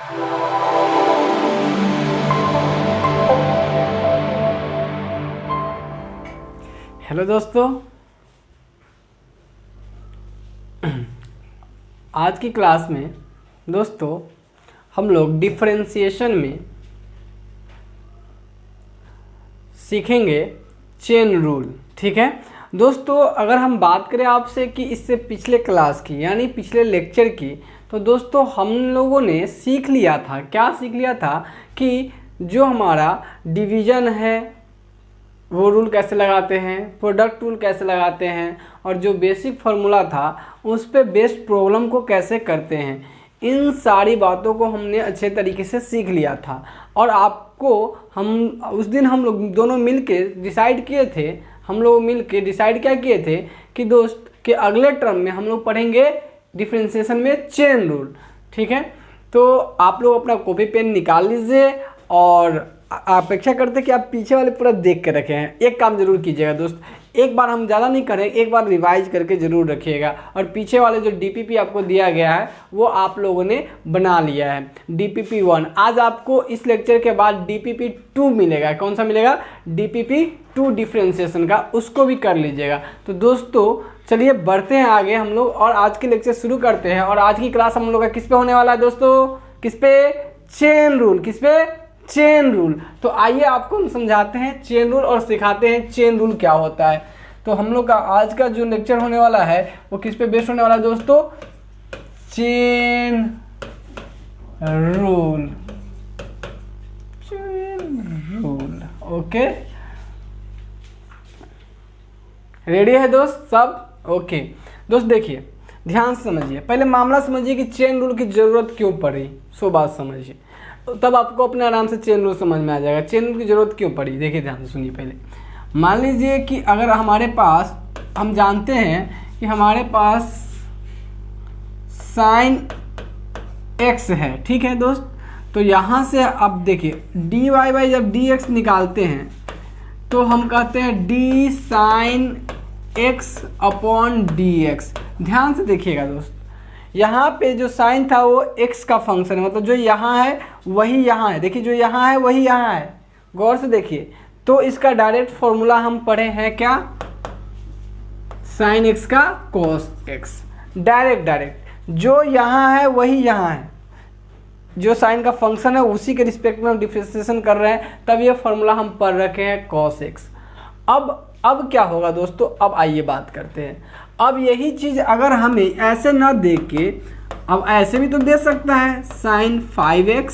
Hello दोस्तों, आज की क्लास में दोस्तों हम लोग डिफरेंशिएशन में सीखेंगे चेन रूल। ठीक है दोस्तों, अगर हम बात करें आपसे कि इससे पिछले क्लास की यानी पिछले लेक्चर की, तो दोस्तों हम लोगों ने सीख लिया था, क्या सीख लिया था कि जो हमारा डिवीज़न है वो रूल कैसे लगाते हैं, प्रोडक्ट रूल कैसे लगाते हैं, और जो बेसिक फार्मूला था उस पे बेस्ड प्रॉब्लम को कैसे करते हैं, इन सारी बातों को हमने अच्छे तरीके से सीख लिया था। और आपको हम उस दिन हम लोग दोनों मिल के डिसाइड किए थे, हम लोग मिल के डिसाइड क्या किए थे कि दोस्त के अगले टर्म में हम लोग पढ़ेंगे डिफरेंशिएशन में चेन रूल। ठीक है, तो आप लोग अपना कॉपी पेन निकाल लीजिए और अपेक्षा करते कि आप पीछे वाले पूरा देख के रखे हैं। एक काम जरूर कीजिएगा दोस्त, एक बार हम ज़्यादा नहीं करें, एक बार रिवाइज करके ज़रूर रखिएगा। और पीछे वाले जो डीपीपी आपको दिया गया है वो आप लोगों ने बना लिया है, डीपीपी 1। आज आपको इस लेक्चर के बाद डीपीपी 2 मिलेगा। कौन सा मिलेगा? डीपीपी 2 डिफरेंशिएशन का, उसको भी कर लीजिएगा। तो दोस्तों चलिए बढ़ते हैं आगे हम लोग और आज के लेक्चर शुरू करते हैं। और आज की क्लास हम लोग का किस पे होने वाला है दोस्तों? किस पे? Chain rule. किस पे? Chain rule. तो आइए आपको हम समझाते हैं चेन रूल और सिखाते हैं चेन रूल क्या होता है। तो हम लोग का आज का जो लेक्चर होने वाला है वो किस पे बेस्ड होने वाला है दोस्तों? Chain rule. Chain rule, okay. Ready है दोस्त सब? ओके दोस्त देखिए, ध्यान से समझिए, पहले मामला समझिए कि चेन रूल की जरूरत क्यों पड़ी। सो बात समझिए, तब आपको अपने आराम से चेन रूल समझ में आ जाएगा। चेन रूल की जरूरत क्यों पड़ी, देखिए ध्यान से सुनिए। पहले मान लीजिए कि अगर हमारे पास, हम जानते हैं कि हमारे पास साइन एक्स है, ठीक है दोस्त। तो यहाँ से अब देखिए डी वाई बाई जब डी एक्स निकालते हैं तो हम कहते हैं d sine x upon d x. ध्यान से देखिएगा दोस्त, यहाँ पे जो साइन था वो x का फंक्शन है, मतलब जो यहाँ है वही यहाँ है। देखिए जो यहाँ है वही यहाँ है, गौर से देखिए। तो इसका डायरेक्ट फॉर्मूला हम पढ़े हैं क्या? साइन x का cos x। डायरेक्ट जो यहाँ है वही यहाँ है, जो साइन का फंक्शन है उसी के रिस्पेक्ट में हम डिफरेंशिएशन कर रहे हैं, तब ये फॉर्मूला हम पढ़ रखे हैं cos x। अब क्या होगा दोस्तों? अब आइए बात करते हैं। अब यही चीज़ अगर हमें ऐसे ना दे के, अब ऐसे भी तो दे सकता है साइन 5x।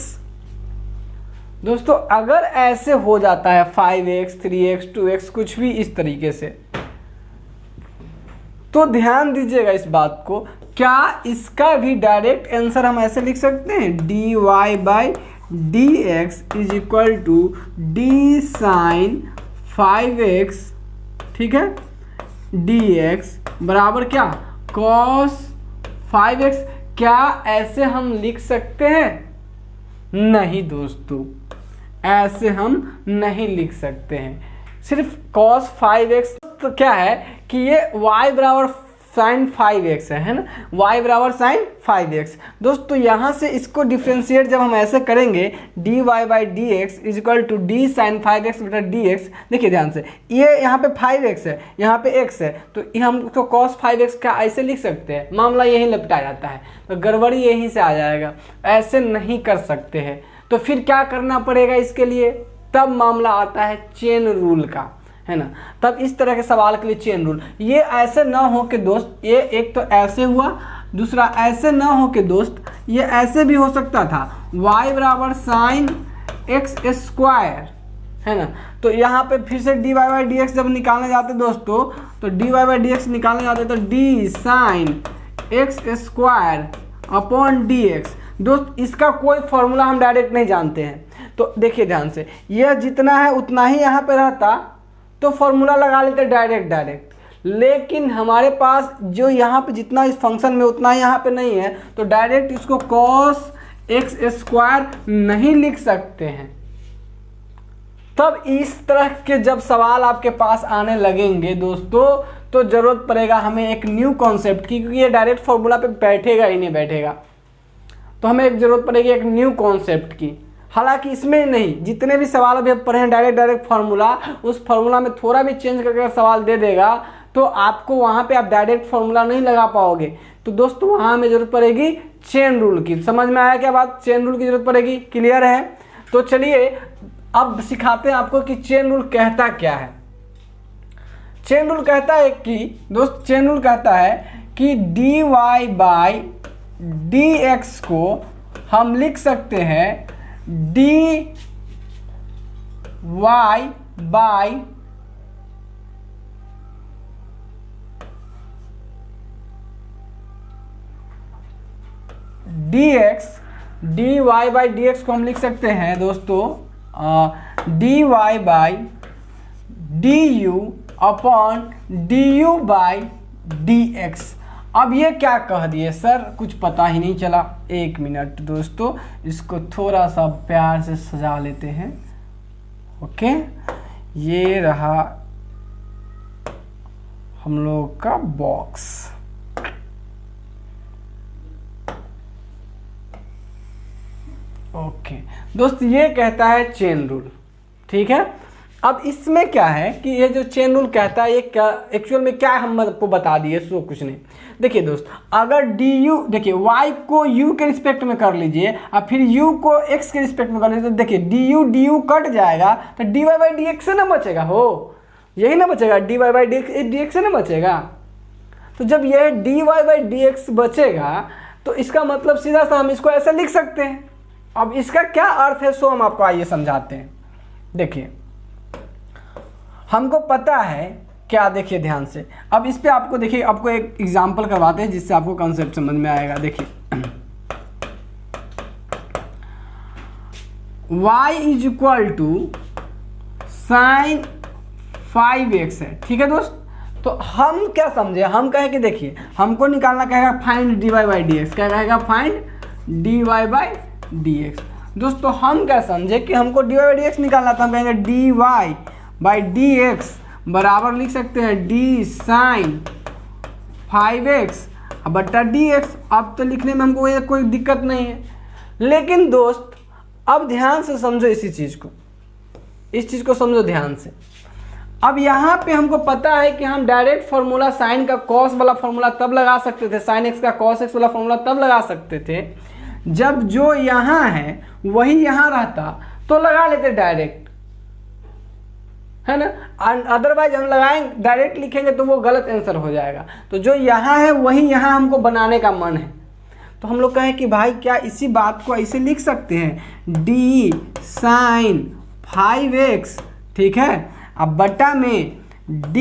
दोस्तों अगर ऐसे हो जाता है 5x 3x 2x कुछ भी इस तरीके से, तो ध्यान दीजिएगा इस बात को, क्या इसका भी डायरेक्ट आंसर हम ऐसे लिख सकते हैं? D y by d x is equal to d sine 5x, ठीक है, dx बराबर क्या? cos 5x। क्या ऐसे हम लिख सकते हैं? नहीं दोस्तों, ऐसे हम नहीं लिख सकते हैं। सिर्फ cos 5x तो क्या है कि ये y बराबर साइन 5x है ना, y बराबर साइन 5x। दोस्तों यहाँ से इसको डिफ्रेंशिएट जब हम ऐसे करेंगे d y by d x is equal to d sine 5x बटा डी एक्स। देखिए ध्यान से, ये यहाँ पे 5x है, यहाँ पे x है, तो हम तो cos 5x का ऐसे लिख सकते हैं, मामला यहीं लपटा जाता है, तो गड़बड़ी यहीं से आ जाएगा। ऐसे नहीं कर सकते हैं, तो फिर क्या करना पड़ेगा इसके लिए? तब मामला आता है चेन रूल का, है ना। तब इस तरह के सवाल के लिए चेन रूल, ये ऐसे ना हो कि दोस्त, ये एक तो ऐसे हुआ, दूसरा ऐसे ना हो कि दोस्त ये ऐसे भी हो सकता था, y बराबर साइन एक्स स्क्वायर, है ना। तो यहाँ पे फिर से d y by d x जब निकालने जाते दोस्तों, तो d y by d x निकालने जाते तो d sine x square upon d x. दोस्त इसका कोई फॉर्मूला हम डायरेक्ट नहीं जानते हैं, तो देखिए ध्यान से, यह जितना है उतना ही यहाँ पे रहता तो फॉर्मूला लगा लेते डायरेक्ट। लेकिन हमारे पास जो यहाँ पे जितना इस फंक्शन में उतना यहाँ पे नहीं है, तो डायरेक्ट इसको cos एक्स स्क्वायर नहीं लिख सकते हैं। तब इस तरह के जब सवाल आपके पास आने लगेंगे दोस्तों, तो जरूरत पड़ेगा हमें एक न्यू कॉन्सेप्ट की, क्योंकि ये डायरेक्ट फॉर्मूला पे बैठेगा ही नहीं बैठेगा। तो हमें एक ज़रूरत पड़ेगी एक न्यू कॉन्सेप्ट की। हालांकि इसमें नहीं, जितने भी सवाल अभी पढ़े हैं डायरेक्ट फार्मूला, उस फार्मूला में थोड़ा भी चेंज करके सवाल दे देगा तो आपको वहाँ पे आप डायरेक्ट फार्मूला नहीं लगा पाओगे। तो दोस्तों वहाँ हमें ज़रूरत पड़ेगी चेन रूल की। समझ में आया क्या बात? चेन रूल की ज़रूरत पड़ेगी। क्लियर है? तो चलिए अब सिखाते हैं आपको कि चेन रूल कहता क्या है। चेन रूल कहता है कि दोस्त, चेन रूल कहता है कि dy बाई dx को हम लिख सकते हैं dy by dx, dy by dx को हम लिख सकते हैं दोस्तों dy by du upon du by dx। अब ये क्या कह दिए सर, कुछ पता ही नहीं चला। एक मिनट दोस्तों, इसको थोड़ा सा प्यार से सजा लेते हैं। ओके, ये रहा हम लोग का बॉक्स। ओके दोस्त, ये कहता है चेन रूल। ठीक है, अब इसमें क्या है कि ये जो चेन रूल कहता है ये क्या एक्चुअल में क्या हम आपको बता दिए, सो कुछ नहीं। देखिए दोस्त, अगर du, देखिए y को u के रिस्पेक्ट में कर लीजिए और फिर u को x के रिस्पेक्ट में कर लीजिए, तो देखिए du कट जाएगा तो dy बाई dx से ना बचेगा, हो यही ना बचेगा, dy बाई dx से ना बचेगा। तो जब यह dy बाई dx बचेगा तो इसका मतलब सीधा सा हम इसको ऐसे लिख सकते हैं। अब इसका क्या अर्थ है सो हम आपको आइए समझाते हैं। देखिए हमको पता है क्या, देखिए ध्यान से। अब इस पे आपको देखिए, आपको एक एग्जांपल करवाते हैं जिससे आपको कॉन्सेप्ट समझ में आएगा। देखिए y is equal to sine 5x है। ठीक है दोस्त, तो हम क्या समझे, हम कहें कि देखिए हमको निकालना कहेगा फाइंड dy बाई dx, क्या कहेगा फाइंड dy बाई dx। दोस्तों हम क्या समझे कि हमको dy बाई dx निकालना था, हम कहेंगे dy बाई dx बराबर लिख सकते हैं d साइन 5x बट्टा dx। अब तो लिखने में हमको ये कोई दिक्कत नहीं है। लेकिन दोस्त अब ध्यान से समझो इसी चीज़ को, इस चीज़ को समझो ध्यान से। अब यहाँ पे हमको पता है कि हम डायरेक्ट फार्मूला साइन का कॉस वाला फार्मूला तब लगा सकते थे, साइन एक्स का कॉस एक्स वाला फार्मूला तब लगा सकते थे जब जो यहाँ है वही यहाँ रहता, तो लगा लेते डायरेक्ट, है ना। अदरवाइज हम लगाएंगे डायरेक्ट लिखेंगे तो वो गलत आंसर हो जाएगा। तो जो यहाँ है वही यहाँ हमको बनाने का मन है। तो हम लोग कहें कि भाई क्या इसी बात को ऐसे लिख सकते हैं d साइन 5x, ठीक है, अब बटा में d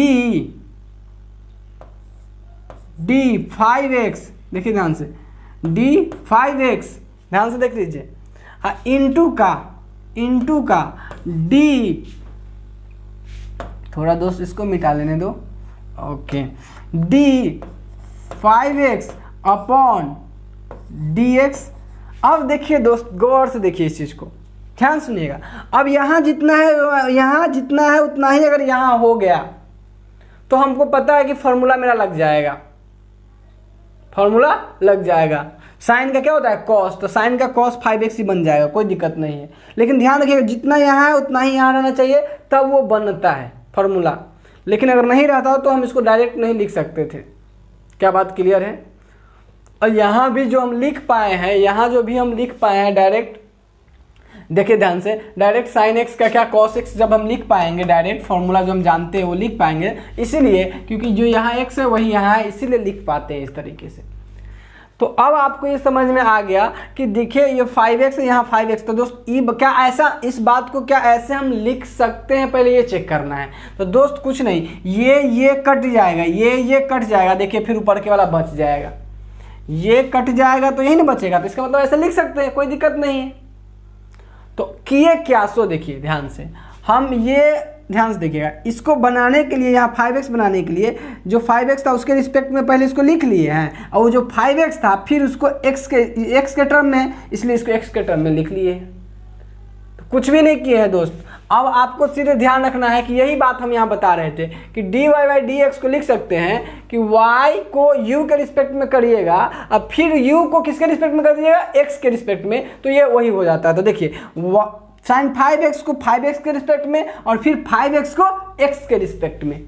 5x, देखिए ध्यान से d 5x, ध्यान से देख लीजिए, इंटू का d, थोड़ा दोस्त इसको मिटा लेने दो। Okay, d 5x upon dx। अब देखिए दोस्त गौर से देखिए इस चीज़ को, ध्यान सुनिएगा। अब यहाँ जितना है उतना ही अगर यहाँ हो गया तो हमको पता है कि फॉर्मूला मेरा लग जाएगा, फॉर्मूला लग जाएगा। साइन का क्या होता है कॉस, तो साइन का कॉस 5x ही बन जाएगा, कोई दिक्कत नहीं है। लेकिन ध्यान रखिएगा जितना यहाँ है उतना ही यहाँ रहना चाहिए, तब वो बनता है फॉर्मूला। लेकिन अगर नहीं रहता तो हम इसको डायरेक्ट नहीं लिख सकते थे। क्या बात क्लियर है? और यहाँ भी जो हम लिख पाए हैं, यहाँ जो भी हम लिख पाए हैं डायरेक्ट, देखिए ध्यान से, डायरेक्ट साइन एक्स का क्या कॉस एक्स जब हम लिख पाएंगे, डायरेक्ट फॉर्मूला जो हम जानते हैं वो लिख पाएंगे, इसीलिए क्योंकि जो यहाँ एक्स है वही यहाँ है, इसीलिए लिख पाते हैं इस तरीके से। तो अब आपको ये समझ में आ गया कि देखिए ये 5x है, यहाँ 5x। तो दोस्त क्या ऐसा, इस बात को क्या ऐसे हम लिख सकते हैं, पहले ये चेक करना है। तो दोस्त कुछ नहीं, ये कट जाएगा, ये कट जाएगा, देखिए फिर ऊपर के वाला बच जाएगा, ये कट जाएगा तो यही ना बचेगा, तो इसका मतलब ऐसे लिख सकते हैं, कोई दिक्कत नहीं है। तो किए क्या, सो देखिए ध्यान से, हम ये ध्यान से देखिएगा, इसको बनाने के लिए, यहाँ 5x बनाने के लिए जो 5x था उसके रिस्पेक्ट में पहले इसको लिख लिए हैं, और वो जो 5x था फिर उसको x के टर्म में, इसलिए इसको x के टर्म में लिख लिए। तो कुछ भी नहीं किए हैं दोस्त। अब आपको सीधे ध्यान रखना है कि यही बात हम यहाँ बता रहे थे कि dy बाई डी एक्स को लिख सकते हैं कि y को u के रिस्पेक्ट में करिएगा, अब फिर u को किसके रिस्पेक्ट में कर दीजिएगा, x के रिस्पेक्ट में, तो ये वही हो जाता है। तो देखिए sin 5x को 5x के रिस्पेक्ट में और फिर 5x को x के रिस्पेक्ट में।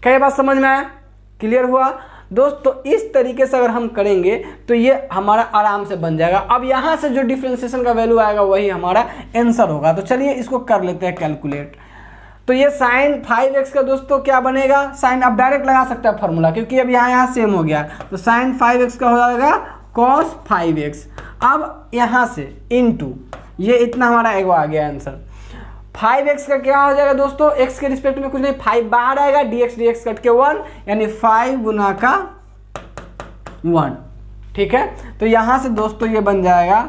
क्या ये बात समझ में आया, क्लियर हुआ दोस्त? तो इस तरीके से अगर हम करेंगे तो ये हमारा आराम से बन जाएगा। अब यहाँ से जो डिफरेंशिएशन का वैल्यू आएगा वही हमारा आंसर होगा। तो चलिए इसको कर लेते हैं कैलकुलेट। तो ये sin 5x का दोस्तों क्या बनेगा, साइन अब डायरेक्ट लगा सकता है फॉर्मूला, क्योंकि अब यहाँ सेम हो गया। तो sin 5x का हो जाएगा cos 5x। अब यहाँ से इनटू ये इतना हमारा एगो आ गया आंसर। 5x का क्या हो जाएगा दोस्तों, x के रिस्पेक्ट में कुछ नहीं, 5 बाहर आएगा, dx कट के 1, यानी 5 गुना का 1। ठीक है, तो यहां से दोस्तों ये बन जाएगा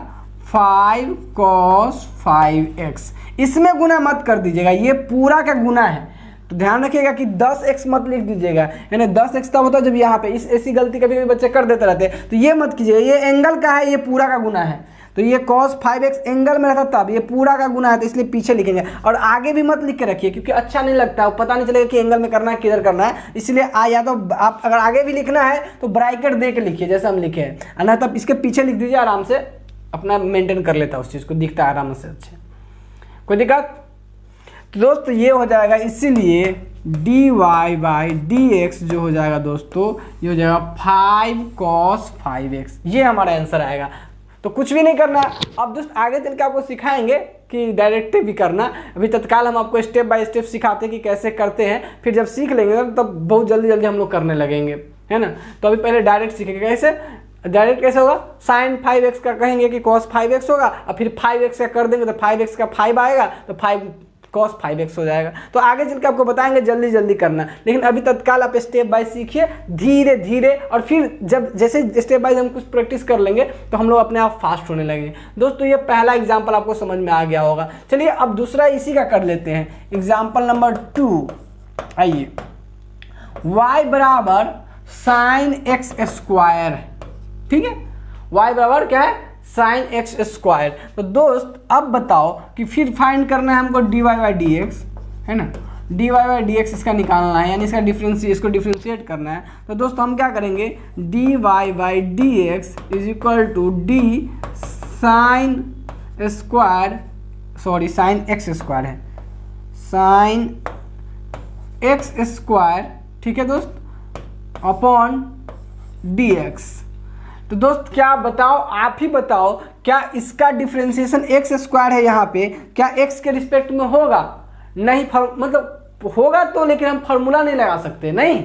5 cos 5x। इसमें गुना मत कर दीजिएगा, ये पूरा का गुना है। तो ध्यान रखिएगा कि 10x मत लिख दीजिएगा, यानी 10x तब होता है जब यहाँ पे ऐसी गलती कभी कभी बच्चे कर देते रहते हैं। तो ये मत कीजिएगा, ये एंगल का है, ये पूरा का गुना है। तो ये cos 5x एंगल में रहता तब, ये पूरा का गुना है, तो इसलिए पीछे लिखेंगे। और आगे भी मत लिख के रखिए, क्योंकि अच्छा नहीं लगता, पता नहीं चलेगा कि एंगल में करना है किधर करना है। इसलिए या तो आप अगर आगे भी लिखना है तो ब्रैकेट दे के लिखिए जैसे हम लिखे हैं, ना तब इसके पीछे लिख दीजिए, आराम से अपना मेंटेन कर लेता है उस चीज़ को, दिखता है आराम से अच्छे, कोई दिक्कत। तो दोस्त ये हो जाएगा, इसीलिए dy बाई डी एक्स जो हो जाएगा दोस्तों, ये हो जाएगा 5 cos 5x, ये हमारा आंसर आएगा। तो कुछ भी नहीं करना। अब दोस्त आगे चल के आपको सिखाएंगे कि डायरेक्टिव भी करना, अभी तत्काल हम आपको स्टेप बाय स्टेप सिखाते हैं कि कैसे करते हैं, फिर जब सीख लेंगे तब तो बहुत जल्दी जल्दी हम लोग करने लगेंगे, है ना। तो अभी पहले डायरेक्ट सीखेंगे। कैसे डायरेक्ट कैसे होगा, sin 5x का कहेंगे कि cos 5x होगा, और फिर 5x का कर देंगे तो 5x का 5 आएगा, तो 5 cos 5x हो जाएगा। तो आगे चल के आपको बताएंगे जल्दी जल्दी करना, लेकिन अभी तत्काल आप स्टेप बाय सीखिए धीरे धीरे, और फिर जब जैसे स्टेप बाय हम कुछ प्रैक्टिस कर लेंगे तो हम लोग अपने आप फास्ट होने लगेंगे। दोस्तों ये पहला एग्जाम्पल आपको समझ में आ गया होगा। चलिए अब दूसरा इसी का कर लेते हैं, एग्जाम्पल नंबर 2। आइए, y बराबर sin x स्क्वायर, ठीक है, y बराबर क्या है, sin x स्क्वायर। तो दोस्त अब बताओ कि फिर फाइंड करना है हमको dy बाई डी एक्स, है ना, dy बाई डी एक्स इसका निकालना है, यानी इसका इसको डिफ्रेंशिएट करना है। तो दोस्तों हम क्या करेंगे, dy by d x is equal to d sine square, sorry sine x square है, साइन एक्स स्क्वायर, ठीक है दोस्त, अपॉन डी एक्स। तो दोस्त क्या बताओ, आप ही बताओ, क्या इसका डिफरेंशिएशन एक्स स्क्वायर है यहाँ पे, क्या एक्स के रिस्पेक्ट में होगा? नहीं, मतलब होगा तो, लेकिन हम फार्मूला नहीं लगा सकते, नहीं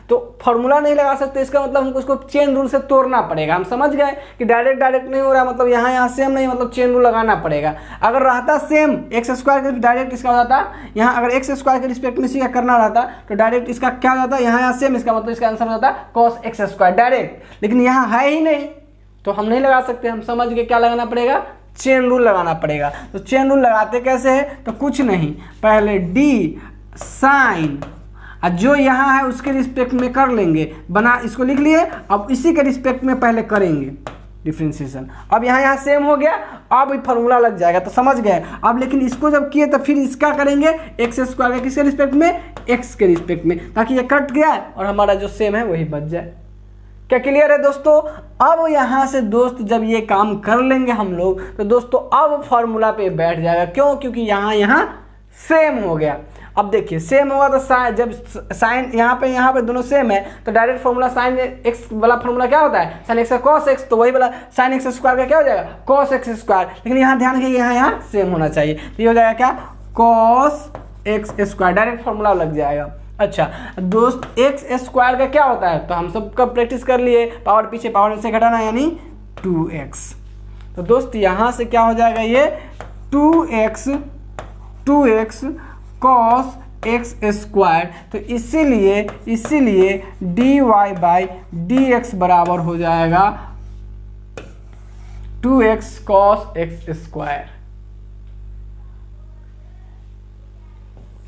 तो फार्मूला नहीं लगा सकते, इसका मतलब हमको उसको चेन रूल से तोड़ना पड़ेगा। हम समझ गए कि डायरेक्ट नहीं हो रहा, मतलब यहाँ सेम नहीं, मतलब चेन रूल लगाना पड़ेगा। अगर रहता सेम एक्स स्क्वायर के डायरेक्ट इसका हो जाता, यहाँ अगर एक्स स्क्वायर के रिस्पेक्ट में इसका करना रहता तो डायरेक्ट इसका क्या हो जाता, यहाँ सेम, इसका मतलब इसका आंसर हो जाता cos x स्क्वायर डायरेक्ट, लेकिन यहाँ है ही नहीं तो हम नहीं लगा सकते। हम समझ गए क्या लगाना पड़ेगा, चेन रूल लगाना पड़ेगा। तो चेन रूल लगाते कैसे है, तो कुछ नहीं, पहले डी साइन, जो यहाँ है उसके रिस्पेक्ट में कर लेंगे, बना इसको लिख लिए, अब इसी के रिस्पेक्ट में पहले करेंगे डिफरेंशिएशन। अब यहाँ सेम हो गया, अब फार्मूला लग जाएगा, तो समझ गए। अब लेकिन इसको जब किए तो फिर इसका करेंगे एक्स स्क्वायर का किसके रिस्पेक्ट में, एक्स के रिस्पेक्ट में, ताकि ये कट गया और हमारा जो सेम है वही बच जाए। क्या क्लियर है दोस्तों? अब यहाँ से दोस्त जब ये काम कर लेंगे हम लोग, तो दोस्तों अब फार्मूला पे बैठ जाएगा। क्यों? क्योंकि यहाँ सेम हो गया। अब देखिए सेम होगा तो जब साइन यहाँ पे दोनों सेम है तो डायरेक्ट फॉर्मूला साइन एक्स वाला फॉर्मूला क्या होता है, साइन एक्स का कॉस एक्स, तो वही वाला साइन एक्स स्क्वायर का क्या हो जाएगा, कॉस एक्स स्क्वायर। लेकिन यहाँ ध्यान रखिए यहाँ सेम होना चाहिए, तो ये हो जाएगा क्या, cos x square, direct formula लग जाएगा। अच्छा दोस्त एक्स स्क्वायर का क्या होता है, तो हम सब कब प्रैक्टिस कर लिए, पावर पीछे पावर से घटाना यानी 2x। तो दोस्त यहाँ से क्या हो जाएगा, ये 2x cos x स्क्वायर। तो इसीलिए dy बाई डी एक्स बराबर हो जाएगा 2x cos x स्क्वायर।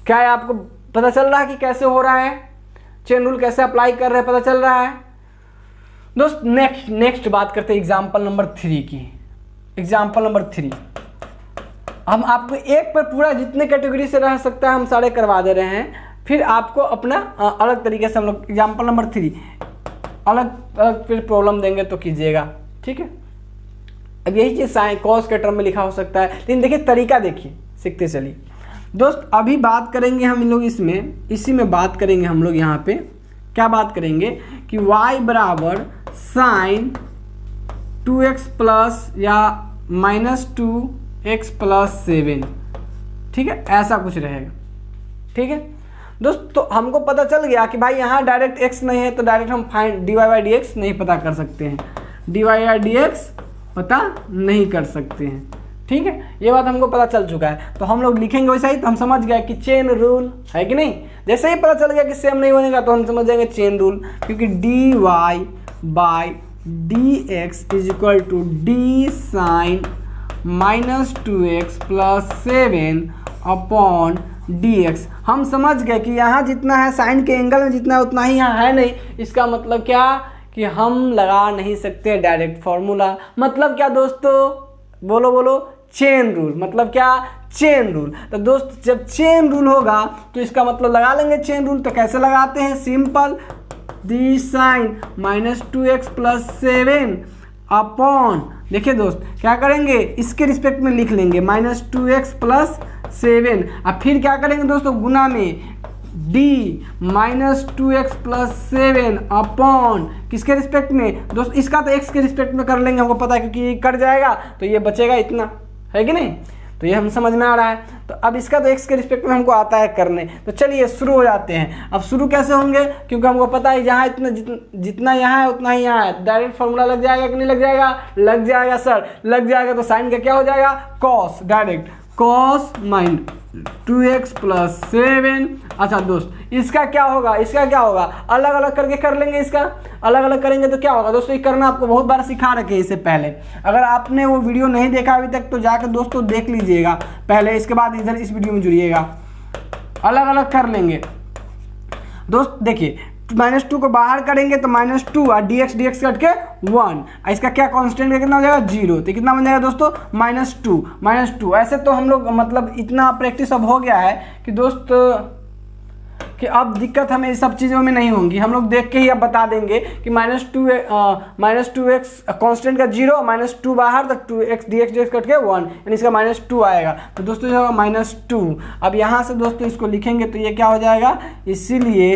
क्या है आपको पता चल रहा है कि कैसे हो रहा है, चेन रूल कैसे अप्लाई कर रहे हैं, पता चल रहा है दोस्त। नेक्स्ट बात करते हैं एग्जाम्पल नंबर 3 की। एग्जाम्पल नंबर 3, हम आपको एक पर पूरा जितने कैटेगरी से रह सकता है हम सारे करवा दे रहे हैं, फिर आपको अपना अलग तरीके से हम लोग एग्जाम्पल नंबर 3 अलग अलग फिर प्रॉब्लम देंगे तो कीजिएगा, ठीक है। अब यही चीज़ साइन कॉस के टर्म में लिखा हो सकता है, लेकिन देखिए तरीका देखिए, सीखते चलिए दोस्त। अभी बात करेंगे हम लोग इसमें, इसी में बात करेंगे हम लोग यहाँ पे क्या बात करेंगे कि y बराबर साइन 2x प्लस या -2x प्लस 7, ठीक है, ऐसा कुछ रहेगा, ठीक है दोस्त। तो हमको पता चल गया कि भाई यहाँ डायरेक्ट x नहीं है तो डायरेक्ट हम फाइंड dy/dx नहीं पता कर सकते हैं, dy/dx पता नहीं कर सकते हैं, ठीक है। ये बात हमको पता चल चुका है, तो हम लोग लिखेंगे वैसा ही। तो हम समझ गए कि चेन रूल है कि नहीं, जैसे ही पता चल गया कि सेम नहीं बनेगा तो हम समझ जाएंगे चेन रूल, क्योंकि dy/dx is equal to d sine -2x plus 7 upon dx। हम समझ गए कि यहाँ जितना है साइन के एंगल में जितना है उतना ही यहाँ है नहीं, इसका मतलब क्या कि हम लगा नहीं सकते डायरेक्ट फॉर्मूला। मतलब क्या दोस्तों, बोलो बोलो, चेन रूल। मतलब क्या, चेन रूल। तो दोस्त जब चेन रूल होगा तो इसका मतलब लगा लेंगे चेन रूल। तो कैसे लगाते हैं, simple, d sine -2x plus 7 upon, देखिए दोस्त क्या करेंगे, इसके रिस्पेक्ट में लिख लेंगे -2x प्लस 7, अब फिर क्या करेंगे दोस्तों, गुना में d -2x प्लस 7 अपॉन किसके रिस्पेक्ट में दोस्त, इसका तो x के रिस्पेक्ट में कर लेंगे, हमको पता है क्योंकि ये कट जाएगा तो ये बचेगा इतना, है कि नहीं। तो ये हम समझ में आ रहा है। तो अब इसका तो x के रिस्पेक्ट में हमको आता है करने। तो चलिए शुरू हो जाते हैं। अब शुरू कैसे होंगे, क्योंकि हमको पता है जहाँ इतना जितना यहाँ है उतना ही यहाँ है। डायरेक्ट फॉर्मूला लग जाएगा कि नहीं लग जाएगा, लग जाएगा सर, लग जाएगा। तो साइन का क्या हो जाएगा, cos, direct cos -2x plus 7। अच्छा दोस्त इसका क्या होगा, इसका क्या होगा, अलग अलग करके कर लेंगे। इसका अलग अलग करेंगे तो क्या होगा दोस्तों, ये करना आपको बहुत बार सिखा रखे हैं इससे पहले। अगर आपने वो वीडियो नहीं देखा अभी तक तो जाकर दोस्तों देख लीजिएगा पहले, इसके बाद इधर इस वीडियो में जुड़िएगा। अलग अलग कर लेंगे दोस्त। देखिए -2 को बाहर करेंगे तो -2 और dx कट के 1, इसका क्या कांस्टेंट का कितना हो जाएगा, 0। तो कितना बन जाएगा दोस्तों, -2। ऐसे तो हम लोग मतलब इतना प्रैक्टिस अब हो गया है कि दोस्त कि अब दिक्कत हमें इस सब चीज़ों में नहीं होंगी। हम लोग देख के ही अब बता देंगे कि -2x कांस्टेंट का 0, -2 बाहर तो 2x dx कट के 1, यानी इसका -2 आएगा। तो दोस्तों जो होगा -2। अब यहाँ से दोस्तों इसको लिखेंगे तो ये क्या हो जाएगा, इसीलिए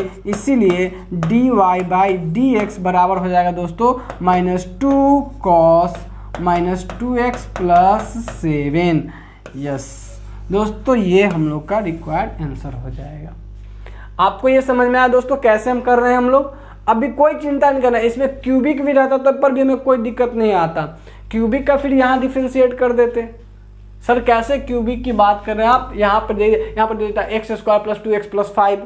dy/dx बराबर हो जाएगा दोस्तों -2 cos -2x प्लस 7। यस दोस्तों, ये हम लोग का रिक्वायर्ड आंसर हो जाएगा। आपको ये समझ में आया दोस्तों कैसे हम कर रहे हैं हम लोग। अभी कोई चिंता नहीं करना, इसमें क्यूबिक भी रहता तब पर भी हमें कोई दिक्कत नहीं आता। क्यूबिक का फिर यहाँ डिफ्रेंशिएट कर देते। सर कैसे क्यूबिक की बात कर रहे हैं आप, यहाँ पर दे देता x² + 2x + 5,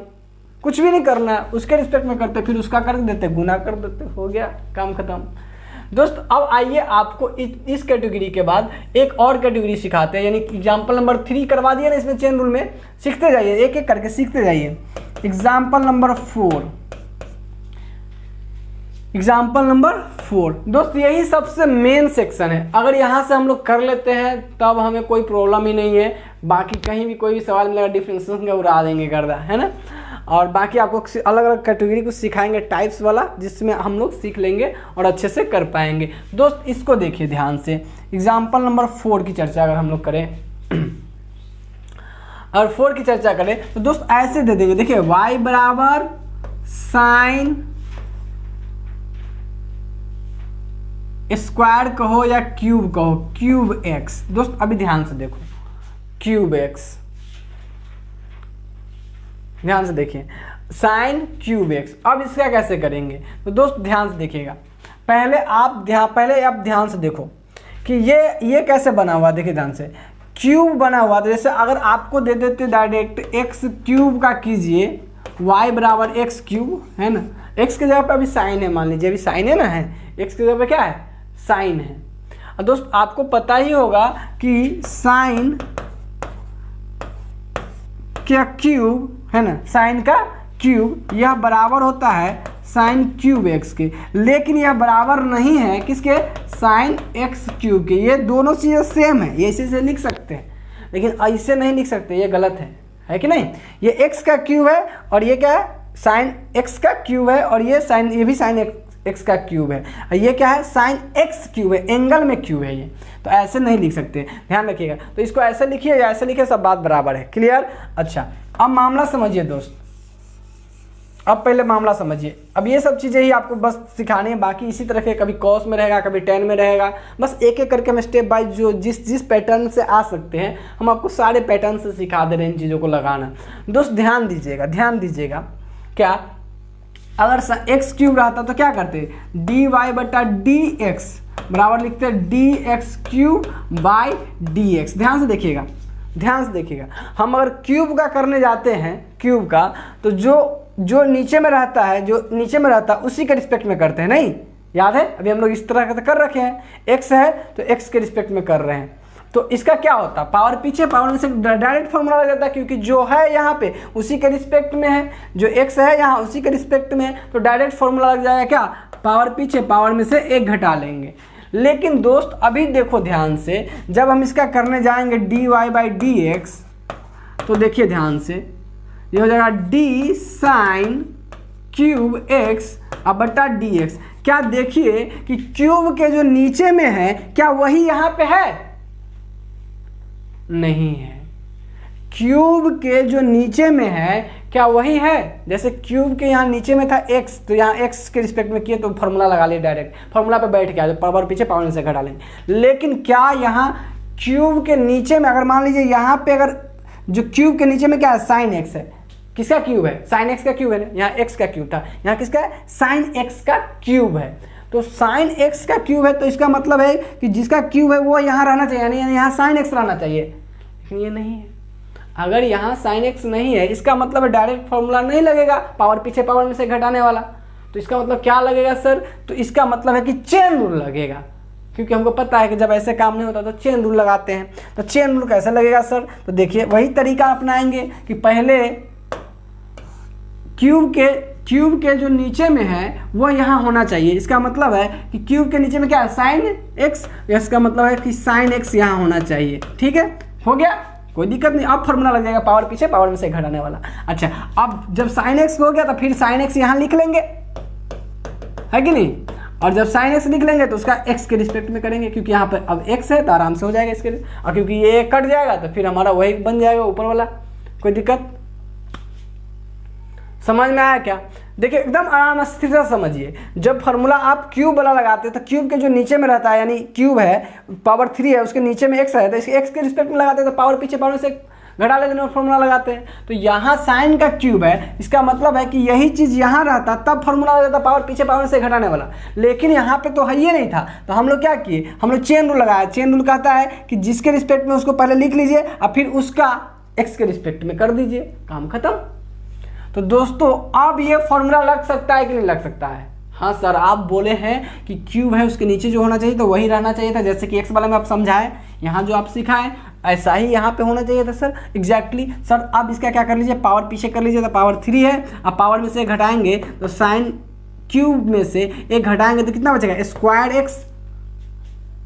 कुछ भी नहीं करना है, उसके रिस्पेक्ट में करते, फिर उसका कर देते, गुना कर देते, हो गया काम खत्म। दोस्त अब आइए आपको इस कैटेगरी के बाद एक और कैटेगरी सिखाते हैं, यानी एग्जाम्पल नंबर 3 करवा दिया ना इसमें चेन रूल में। सीखते जाइए, एक एक करके सीखते जाइए। एग्जाम्पल नंबर 4 दोस्त यही सबसे मेन सेक्शन है। अगर यहाँ से हम लोग कर लेते हैं तब हमें कोई प्रॉब्लम ही नहीं है। बाकी कहीं भी कोई भी सवाल मिलेगा डिफरेंशिएशन का उड़ा देंगे गर्दा, है ना। और बाकी आपको अलग अलग कैटेगरी को सिखाएंगे टाइप्स वाला, जिसमें हम लोग सीख लेंगे और अच्छे से कर पाएंगे। दोस्त इसको देखिए ध्यान से, एग्जाम्पल नंबर 4 की चर्चा अगर हम लोग करें और 4 की चर्चा करें तो दोस्त ऐसे दे देंगे। देखिए y बराबर साइन स्क्वायर कहो या क्यूब कहो, क्यूब x। दोस्त अभी ध्यान से देखो, क्यूब x, ध्यान से देखिए, साइन क्यूब x। अब इसका कैसे करेंगे तो दोस्त ध्यान से देखिएगा। पहले आप ध्यान से देखो कि ये कैसे बना हुआ। देखिए ध्यान से, क्यूब बना हुआ। तो जैसे अगर आपको दे देते डायरेक्ट x क्यूब का कीजिए, y बराबर x क्यूब, है ना। x के जगह पे अभी साइन है, मान लीजिए अभी साइन है ना, है x के जगह पे क्या है, साइन है। और दोस्त आपको पता ही होगा कि साइन क्या क्यूब, है ना, साइन का क्यूब यह बराबर होता है साइन क्यूब x के, लेकिन यह बराबर नहीं है किसके, साइन x क्यूब के। ये दोनों चीज़ें सेम है, ये इसी से लिख सकते हैं। लेकिन ऐसे नहीं लिख सकते, ये गलत है कि नहीं। ये एक्स का क्यूब है और ये क्या है, साइन एक्स का क्यूब है, और ये भी साइन एक्स का क्यूब है, और ये क्या है, साइन एक्स क्यूब है, एंगल में क्यूब है ये, तो ऐसे नहीं लिख सकते, ध्यान रखिएगा। तो इसको ऐसे लिखिए या ऐसे लिखिए, सब बात बराबर है, क्लियर। अच्छा अब मामला समझिए दोस्त, अब पहले मामला समझिए। अब ये सब चीज़ें ही आपको बस सिखाने हैं, बाकी इसी तरह के कभी कॉस में रहेगा, कभी टेन में रहेगा, बस एक एक करके हम स्टेप बाय जो जिस पैटर्न से आ सकते हैं हम आपको सारे पैटर्न से सिखा दे रहे हैं इन चीज़ों को लगाना। दोस्त ध्यान दीजिएगा, क्या अगर एक्स क्यूब रहता तो क्या करते, डी वाई बटा डी एक्स बराबर लिखते हैं D x cube by d x. ध्यान से देखिएगा, हम अगर क्यूब का करने जाते हैं, क्यूब का, तो जो नीचे में रहता है उसी के रिस्पेक्ट में करते हैं, नहीं याद है, अभी हम लोग इस तरह कर रखे हैं, एक्स है तो एक्स के रिस्पेक्ट में कर रहे हैं। तो इसका क्या होता, पावर पीछे पावर में से डायरेक्ट फॉर्मूला लग जाता है, क्योंकि जो है यहाँ पे उसी के रिस्पेक्ट में है, जो एक्स है यहाँ उसी के रिस्पेक्ट में है, तो डायरेक्ट फॉर्मूला लग जाएगा क्या, पावर पीछे पावर में से एक घटा लेंगे। लेकिन दोस्त अभी देखो ध्यान से, जब हम इसका करने जाएंगे d y by d x, तो देखिए ध्यान से, ये हो जाएगा डी साइन क्यूब एक्स अब बटा डी एक्स। क्या देखिए कि क्यूब के जो नीचे में है क्या वही यहाँ पे है, नहीं है। क्यूब के जो नीचे में है क्या वही है, जैसे क्यूब के यहाँ नीचे में था x, तो यहाँ x के रिस्पेक्ट में किए तो फॉर्मूला लगा लिए, डायरेक्ट फॉर्मूला पे बैठ गया, पावर पीछे पावर से घटा लेंगे। लेकिन क्या यहाँ क्यूब के नीचे में, अगर मान लीजिए यहाँ पे अगर जो क्यूब के नीचे में क्या है, साइन x है, किसका क्यूब है, साइन x का क्यूब है, यहाँ x का क्यूब था, यहाँ किसका है, साइन x का क्यूब है। तो साइन x का क्यूब है तो इसका मतलब है कि जिसका क्यूब है वो यहाँ रहना चाहिए, यानी यहाँ साइन x रहना चाहिए, लेकिन ये नहीं है। अगर यहाँ साइन x नहीं है, इसका मतलब है डायरेक्ट फॉर्मूला नहीं लगेगा, पावर पीछे पावर में से घटाने वाला। तो इसका मतलब क्या लगेगा सर, तो इसका मतलब है कि चेन रूल लगेगा, क्योंकि हमको पता है कि जब ऐसे काम नहीं होता तो चेन रूल लगाते हैं। तो चेन रूल कैसे लगेगा सर, तो देखिए वही तरीका अपनाएंगे कि पहले क्यूब के जो नीचे में है वो यहाँ होना चाहिए। इसका मतलब है कि क्यूब के नीचे में क्या है, साइन एक्स, इसका मतलब है कि साइन एक्स यहाँ होना चाहिए। ठीक है, हो गया, कोई दिक्कत नहीं। अब फॉर्मूला लग जाएगा पावर पीछे पावर में से घटाने वाला। अच्छा, अब जब साइन एक्स हो गया तो फिर साइन एक्स यहाँ लिख लेंगे, है कि नहीं। और जब साइन एक्स लिख लेंगे तो उसका एक्स के रिस्पेक्ट में करेंगे, क्योंकि यहाँ पर अब एक्स है तो आराम से हो जाएगा इसके लिए। और क्योंकि ये कट जाएगा तो फिर हमारा वही बन जाएगा ऊपर वाला। कोई दिक्कत, समझ में आया क्या। देखिए एकदम आराम स्थिर से समझिए। जब फार्मूला आप क्यूब वाला लगाते हैं तो क्यूब के जो नीचे में रहता है, यानी क्यूब है पावर 3 है, उसके नीचे में एक्स है, तो इसके एक्स के रिस्पेक्ट में लगाते हैं तो पावर पीछे पावर से घटा लेते हैं और फॉर्मूला लगाते हैं। तो यहाँ साइन का क्यूब है, इसका मतलब है कि यही चीज़ यहाँ रहता तब फॉर्मूला लग जाता पावर पीछे पावर से घटाने वाला। लेकिन यहाँ पे तो है ये नहीं था, तो हम लोग क्या किए, हम लोग चेन रूल लगाया। चेन रूल कहता है कि जिसके रिस्पेक्ट में उसको पहले लिख लीजिए और फिर उसका एक्स के रिस्पेक्ट में कर दीजिए, काम खत्म। तो दोस्तों अब ये फॉर्मूला लग सकता है कि नहीं लग सकता है। हाँ सर, आप बोले हैं कि क्यूब है उसके नीचे जो होना चाहिए तो वही रहना चाहिए था, जैसे कि एक्स वाला में आप समझाएं, यहाँ जो आप सिखाएं ऐसा ही यहाँ पे होना चाहिए था सर। Exactly sir. अब इसका क्या कर लीजिए, पावर पीछे कर लीजिए, तो पावर 3 है, अब पावर में से घटाएंगे तो साइन क्यूब में से एक घटाएंगे तो कितना बचेगा, स्क्वायर एक्स।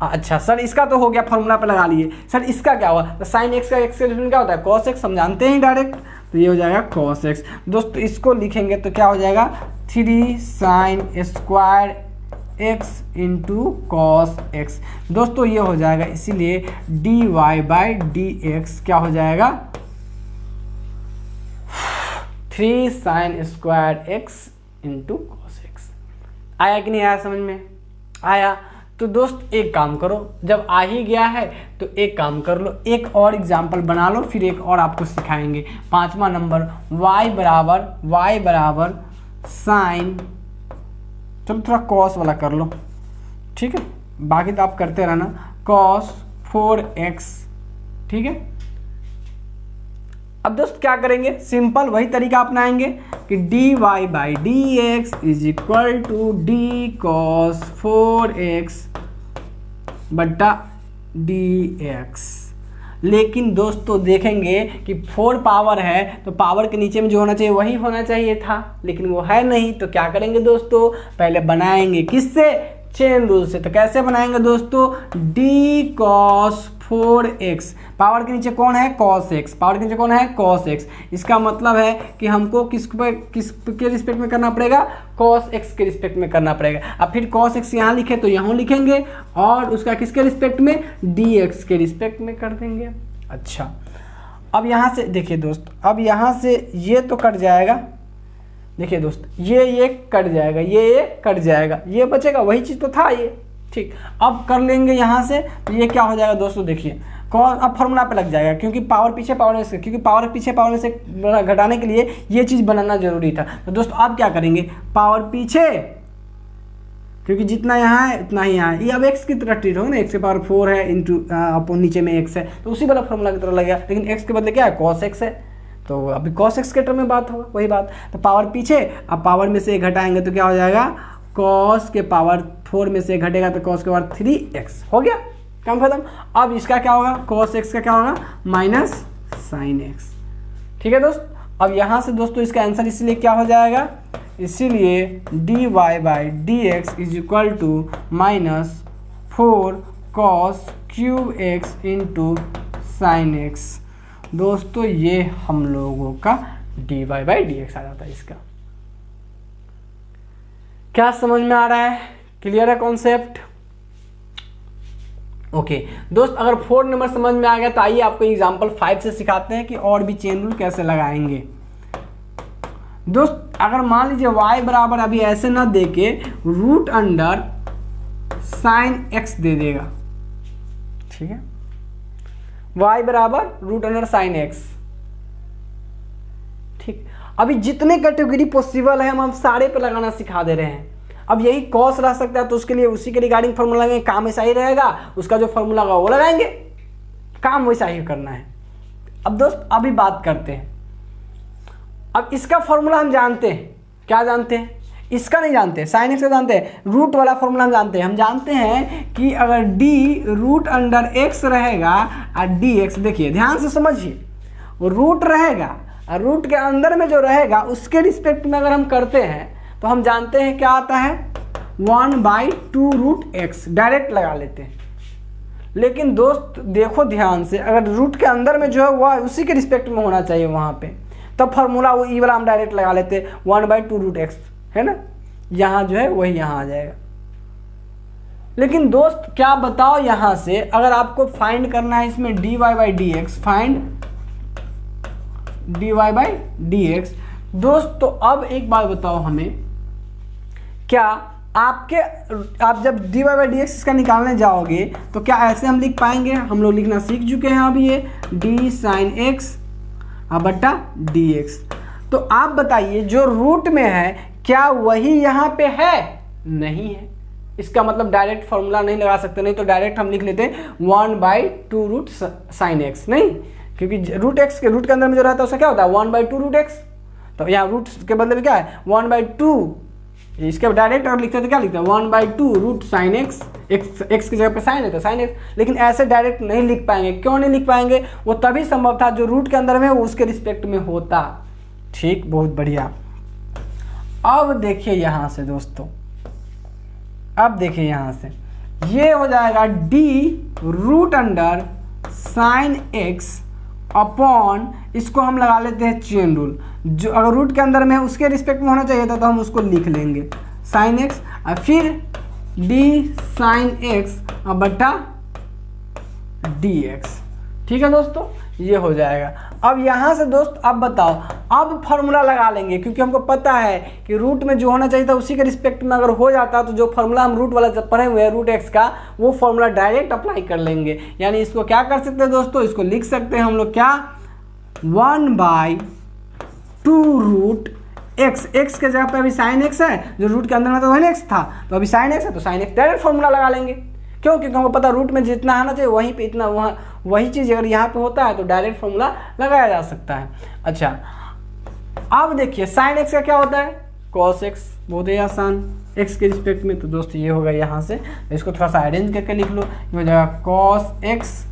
अच्छा सर, इसका तो हो गया, फॉर्मूला पे लगा लिए। सर इसका क्या हुआ, तो साइन एक्स का एक्स के क्या होता है, कॉस एक्स, हम जानते हैं डायरेक्ट, तो ये हो जाएगा कॉस एक्स। दोस्तों इसको लिखेंगे तो क्या हो जाएगा, 3 sine square x into cos x. दोस्तों ये हो जाएगा, इसीलिए d y by d x क्या हो जाएगा, 3 sine square x into cos x. आया कि नहीं आया, समझ में आया। तो दोस्त एक काम करो, जब आ ही गया है तो एक काम कर लो, एक और एग्जाम्पल बना लो, फिर एक और आपको सिखाएंगे। 5वां नंबर, y बराबर साइन, चलो थोड़ा कॉस वाला कर लो, ठीक है, बाकी तो आप करते रहना, कॉस 4x, ठीक है। अब दोस्त क्या करेंगे, सिंपल वही तरीका अपनाएंगे कि d y by d x is equal to d cos 4x बट्टा डी एक्स। लेकिन दोस्तों देखेंगे कि 4 पावर है तो पावर के नीचे में जो होना चाहिए वही होना चाहिए था, लेकिन वो है नहीं। तो क्या करेंगे दोस्तों, पहले बनाएंगे किससे, चेन रूल से। तो कैसे बनाएंगे दोस्तों, डी कॉस 4x, पावर के नीचे कौन है cos x, पावर के नीचे कौन है cos x। इसका मतलब है कि हमको किस के रिस्पेक्ट में करना पड़ेगा, cos x के रिस्पेक्ट में करना पड़ेगा। अब फिर cos x यहाँ लिखे तो यहाँ लिखेंगे और उसका किसके रिस्पेक्ट में, dx के रिस्पेक्ट में कर देंगे। अच्छा अब यहाँ से देखिए दोस्त, अब यहाँ से ये तो कट जाएगा, देखिए दोस्त ये कट जाएगा, ये कट जाएगा, ये बचेगा, वही चीज़ तो था ये। ठीक, अब कर लेंगे यहाँ से, तो ये क्या हो जाएगा दोस्तों, देखिए कौन अब फॉर्मूला पे लग जाएगा, क्योंकि पावर पीछे पावर में से, क्योंकि पावर पीछे पावर में से घटाने के लिए ये चीज़ बनाना जरूरी था। तो दोस्तों अब क्या करेंगे, पावर पीछे, क्योंकि जितना यहाँ है उतना ही यहाँ है, ये अब x की तरह ट्रीट होगा ना, x की पावर 4 है इंटू अपन नीचे में x है, तो उसी वाला फॉर्मूला की तरह लगेगा, लेकिन x के बदले क्या है cos x है, तो अभी cos x के टर्म में बात होगा, वही बात। तो पावर पीछे, अब पावर में से एक घटाएंगे तो क्या हो जाएगा, cos के पावर 4 में से एक घटेगा तो cos के पावर 3x, हो गया काम खत्म। अब इसका क्या होगा, cos x का क्या होगा माइनस sin x। ठीक है दोस्त, अब यहाँ से दोस्तों इसका आंसर इसलिए क्या हो जाएगा, इसीलिए dy by d x is equal to minus 4 cos cube x into sine x। दोस्तों ये हम लोगों का dy बाई डी एक्स आ जाता है। इसका क्या समझ में आ रहा है, क्लियर है कॉन्सेप्ट। ओके दोस्त, अगर 4 नंबर समझ में आ गया तो आइए आपको एग्जांपल 5 से सिखाते हैं कि और भी चेन रूल कैसे लगाएंगे। दोस्त अगर मान लीजिए y बराबर अभी ऐसे ना दे के रूट अंडर साइन x दे देगा, ठीक है, y बराबर रूट अंडर साइन x। ठीक, अभी जितने कैटेगरी पॉसिबल है हम सारे पे लगाना सिखा दे रहे हैं। अब यही कॉस रह सकता है तो उसके लिए उसी के रिगार्डिंग फॉर्मूला लगाएंगे, काम वैसा ही रहेगा, उसका जो फॉर्मूला होगा वो लगाएंगे, काम वैसा ही करना है। अब दोस्त अभी बात करते हैं, अब इसका फॉर्मूला हम जानते हैं, क्या जानते हैं, इसका नहीं जानते, साइन एक्स का जानते हैं, रूट वाला फॉर्मूला हम जानते हैं। हम जानते हैं कि अगर d रूट अंडर x रहेगा और dx, देखिए ध्यान से समझिए, रूट रहेगा और रूट के अंदर में जो रहेगा उसके रिस्पेक्ट में अगर हम करते हैं तो हम जानते हैं क्या आता है 1/2 रूट एक्स, डायरेक्ट लगा लेते हैं। लेकिन दोस्त देखो ध्यान से, अगर रूट के अंदर में जो है वह उसी के रिस्पेक्ट में होना चाहिए वहाँ पे, तब फॉर्मूला वो ई वाला हम डायरेक्ट लगा लेते हैं 1/2 रूट एक्स, है ना, यहाँ जो है वही यहाँ आ जाएगा। लेकिन दोस्त क्या बताओ, यहाँ से अगर आपको फाइंड करना है इसमें dy by d x, find dy by d x. दोस्त तो अब एक बात बताओ हमें, क्या आप जब dy बाई डी एक्स इसका निकालने जाओगे तो क्या ऐसे हम लिख पाएंगे, हम लोग लिखना सीख चुके हैं अभी, ये d साइन एक्स बट्टा डी एक्स। तो आप बताइए जो रूट में है क्या वही यहाँ पे है, नहीं है, इसका मतलब डायरेक्ट फॉर्मूला नहीं लगा सकते, नहीं तो डायरेक्ट हम लिख लेते हैं 1/2 रूट साइन एक्स, नहीं, क्योंकि रूट एक्स के रूट के अंदर में जो रहता है उसका क्या होता है 1/2 रूट एक्स, तो यहाँ रूट के बदले में क्या है 1/2, इसके डायरेक्ट अगर लिखते हैं तो क्या लिखते हैं 1/2 रूट साइन एक्स, एक्स की जगह पे साइन है तो साइन एक्स। लेकिन ऐसे डायरेक्ट नहीं लिख पाएंगे, क्यों नहीं लिख पाएंगे, वो तभी संभव था जो रूट के अंदर में वो उसके रिस्पेक्ट में होता। ठीक, बहुत बढ़िया। अब देखिए यहाँ से दोस्तों, अब देखिए यहाँ से ये हो जाएगा d root under sine x upon, इसको हम लगा लेते हैं चेन रूल, जो अगर रूट के अंदर में है उसके रिस्पेक्ट में होना चाहिए था तो हम उसको लिख लेंगे साइन एक्स और फिर d साइन एक्स बटा डी एक्स। ठीक है दोस्तों, ये हो जाएगा। अब यहाँ से दोस्त अब बताओ, अब फॉर्मूला लगा लेंगे, क्योंकि हमको पता है कि रूट में जो होना चाहिए था उसी के रिस्पेक्ट में अगर हो जाता तो जो फॉर्मूला हम रूट वाला जब पढ़े हुए हैं रूट एक्स का, वो फॉर्मूला डायरेक्ट अप्लाई कर लेंगे। यानी इसको क्या कर सकते हैं दोस्तों, इसको लिख सकते हैं हम लोग क्या 1/2 रूट एक्स, एक्स के जगह पे अभी साइन एक्स है, जो रूट के अंदर में तो वही एक्स था, तो अभी साइन एक्स है तो साइन एक्स डायरेक्ट फॉर्मूला लगा लेंगे। क्यों, क्योंकि हमको पता रूट में जितना आना चाहिए वहीं पे इतना, वहाँ वही चीज़ अगर यहाँ पे होता है तो डायरेक्ट फॉर्मूला लगाया जा सकता है। अच्छा अब देखिए साइन एक्स का क्या होता है कॉस एक्स, बहुत ही आसान, एक्स के रिस्पेक्ट में। तो दोस्त ये होगा यहाँ से, इसको थोड़ा सा अरेंज करके लिख लो, ये हो जाएगा cos x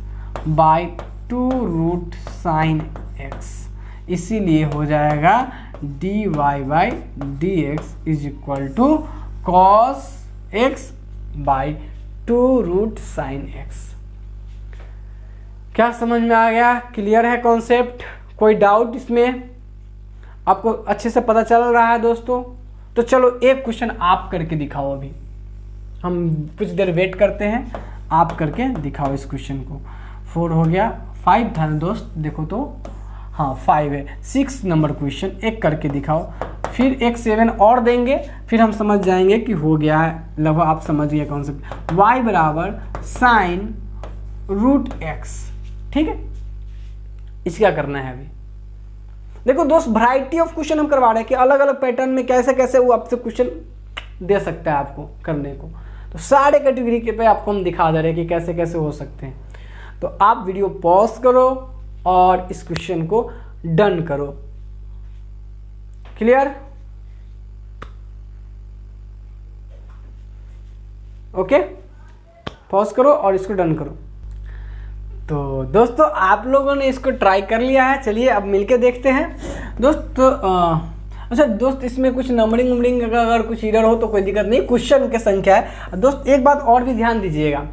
by 2 root sine x, इसीलिए हो जाएगा dy by d x is equal to cos x by 2 root sine x. क्या समझ में आ गया? क्लियर है कॉन्सेप्ट? कोई डाउट इसमें? आपको अच्छे से पता चल रहा है दोस्तों? तो चलो एक क्वेश्चन आप करके दिखाओ। अभी हम कुछ देर वेट करते हैं, आप करके दिखाओ इस क्वेश्चन को। 4 हो गया, 5 था ना दोस्त? देखो तो हाँ 5 है। 6 नंबर क्वेश्चन एक करके दिखाओ, फिर एक 7 और देंगे, फिर हम समझ जाएंगे कि हो गया है लगभग। आप समझ गए कॉन्सेप्ट। y बराबर साइन रूट एक्स, ठीक है। इस क्या करना है अभी? देखो दोस्त, वैरायटी ऑफ क्वेश्चन हम करवा रहे हैं कि अलग अलग पैटर्न में कैसे कैसे वो आपसे क्वेश्चन दे सकता है आपको करने को। तो सारे कैटेगरी के पे आपको हम दिखा दे रहे हैं कि कैसे कैसे हो सकते हैं। तो आप वीडियो पॉज करो और इस क्वेश्चन को डन करो। क्लियर? ओके, पॉज करो और इसको डन करो। तो दोस्तों आप लोगों ने इसको ट्राई कर लिया है, चलिए अब मिलके देखते हैं दोस्त। अच्छा दोस्त, इसमें कुछ नंबरिंग वंबरिंग अगर कुछ एरर हो तो कोई दिक्कत नहीं, क्वेश्चन की संख्या है। दोस्त एक बात और भी ध्यान दीजिएगा,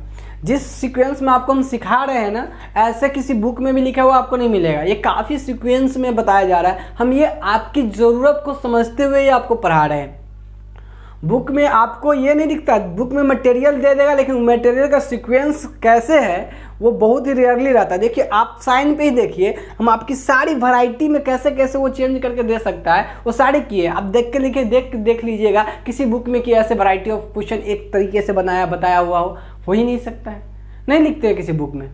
जिस सीक्वेंस में आपको हम सिखा रहे हैं ना, ऐसे किसी बुक में भी लिखा हुआ आपको नहीं मिलेगा। ये काफ़ी सीक्वेंस में बताया जा रहा है। हम ये आपकी ज़रूरत को समझते हुए ये आपको पढ़ा रहे हैं। बुक में आपको ये नहीं दिखता, बुक में मटेरियल दे देगा, लेकिन मटेरियल का सीक्वेंस कैसे है वो बहुत ही रेयरली रहता है। देखिए आप साइन पे ही देखिए, हम आपकी सारी वैरायटी में कैसे कैसे वो चेंज करके दे सकता है, वो सारे किए। आप देख के लिखिए, देख लीजिएगा किसी बुक में कि ऐसे वैरायटी ऑफ क्वेश्चन एक तरीके से बताया हुआ हो ही नहीं सकता है, नहीं लिखते हैं किसी बुक में।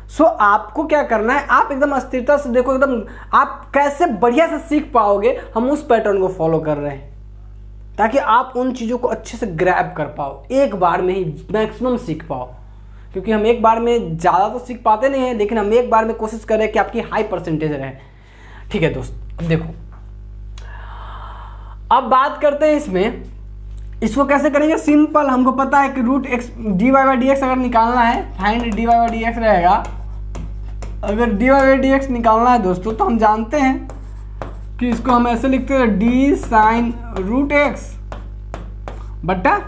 सो आपको क्या करना है, आप एकदम स्थिरता से देखो, एकदम आप कैसे बढ़िया से सीख पाओगे। हम उस पैटर्न को फॉलो कर रहे हैं ताकि आप उन चीज़ों को अच्छे से ग्रैब कर पाओ, एक बार में ही मैक्सिमम सीख पाओ। क्योंकि हम एक बार में ज़्यादा तो सीख पाते नहीं हैं, लेकिन हम एक बार में कोशिश करें कि आपकी हाई परसेंटेज रहे। ठीक है दोस्त, अब देखो, अब बात करते हैं इसमें, इसको कैसे करेंगे। सिंपल, हमको पता है कि root x d y by d x अगर निकालना है, find d y by d x रहेगा। अगर d y by d x निकालना है दोस्तों, तो हम जानते हैं कि इसको हम ऐसे लिखते हैं, डी साइन रूट एक्स बटा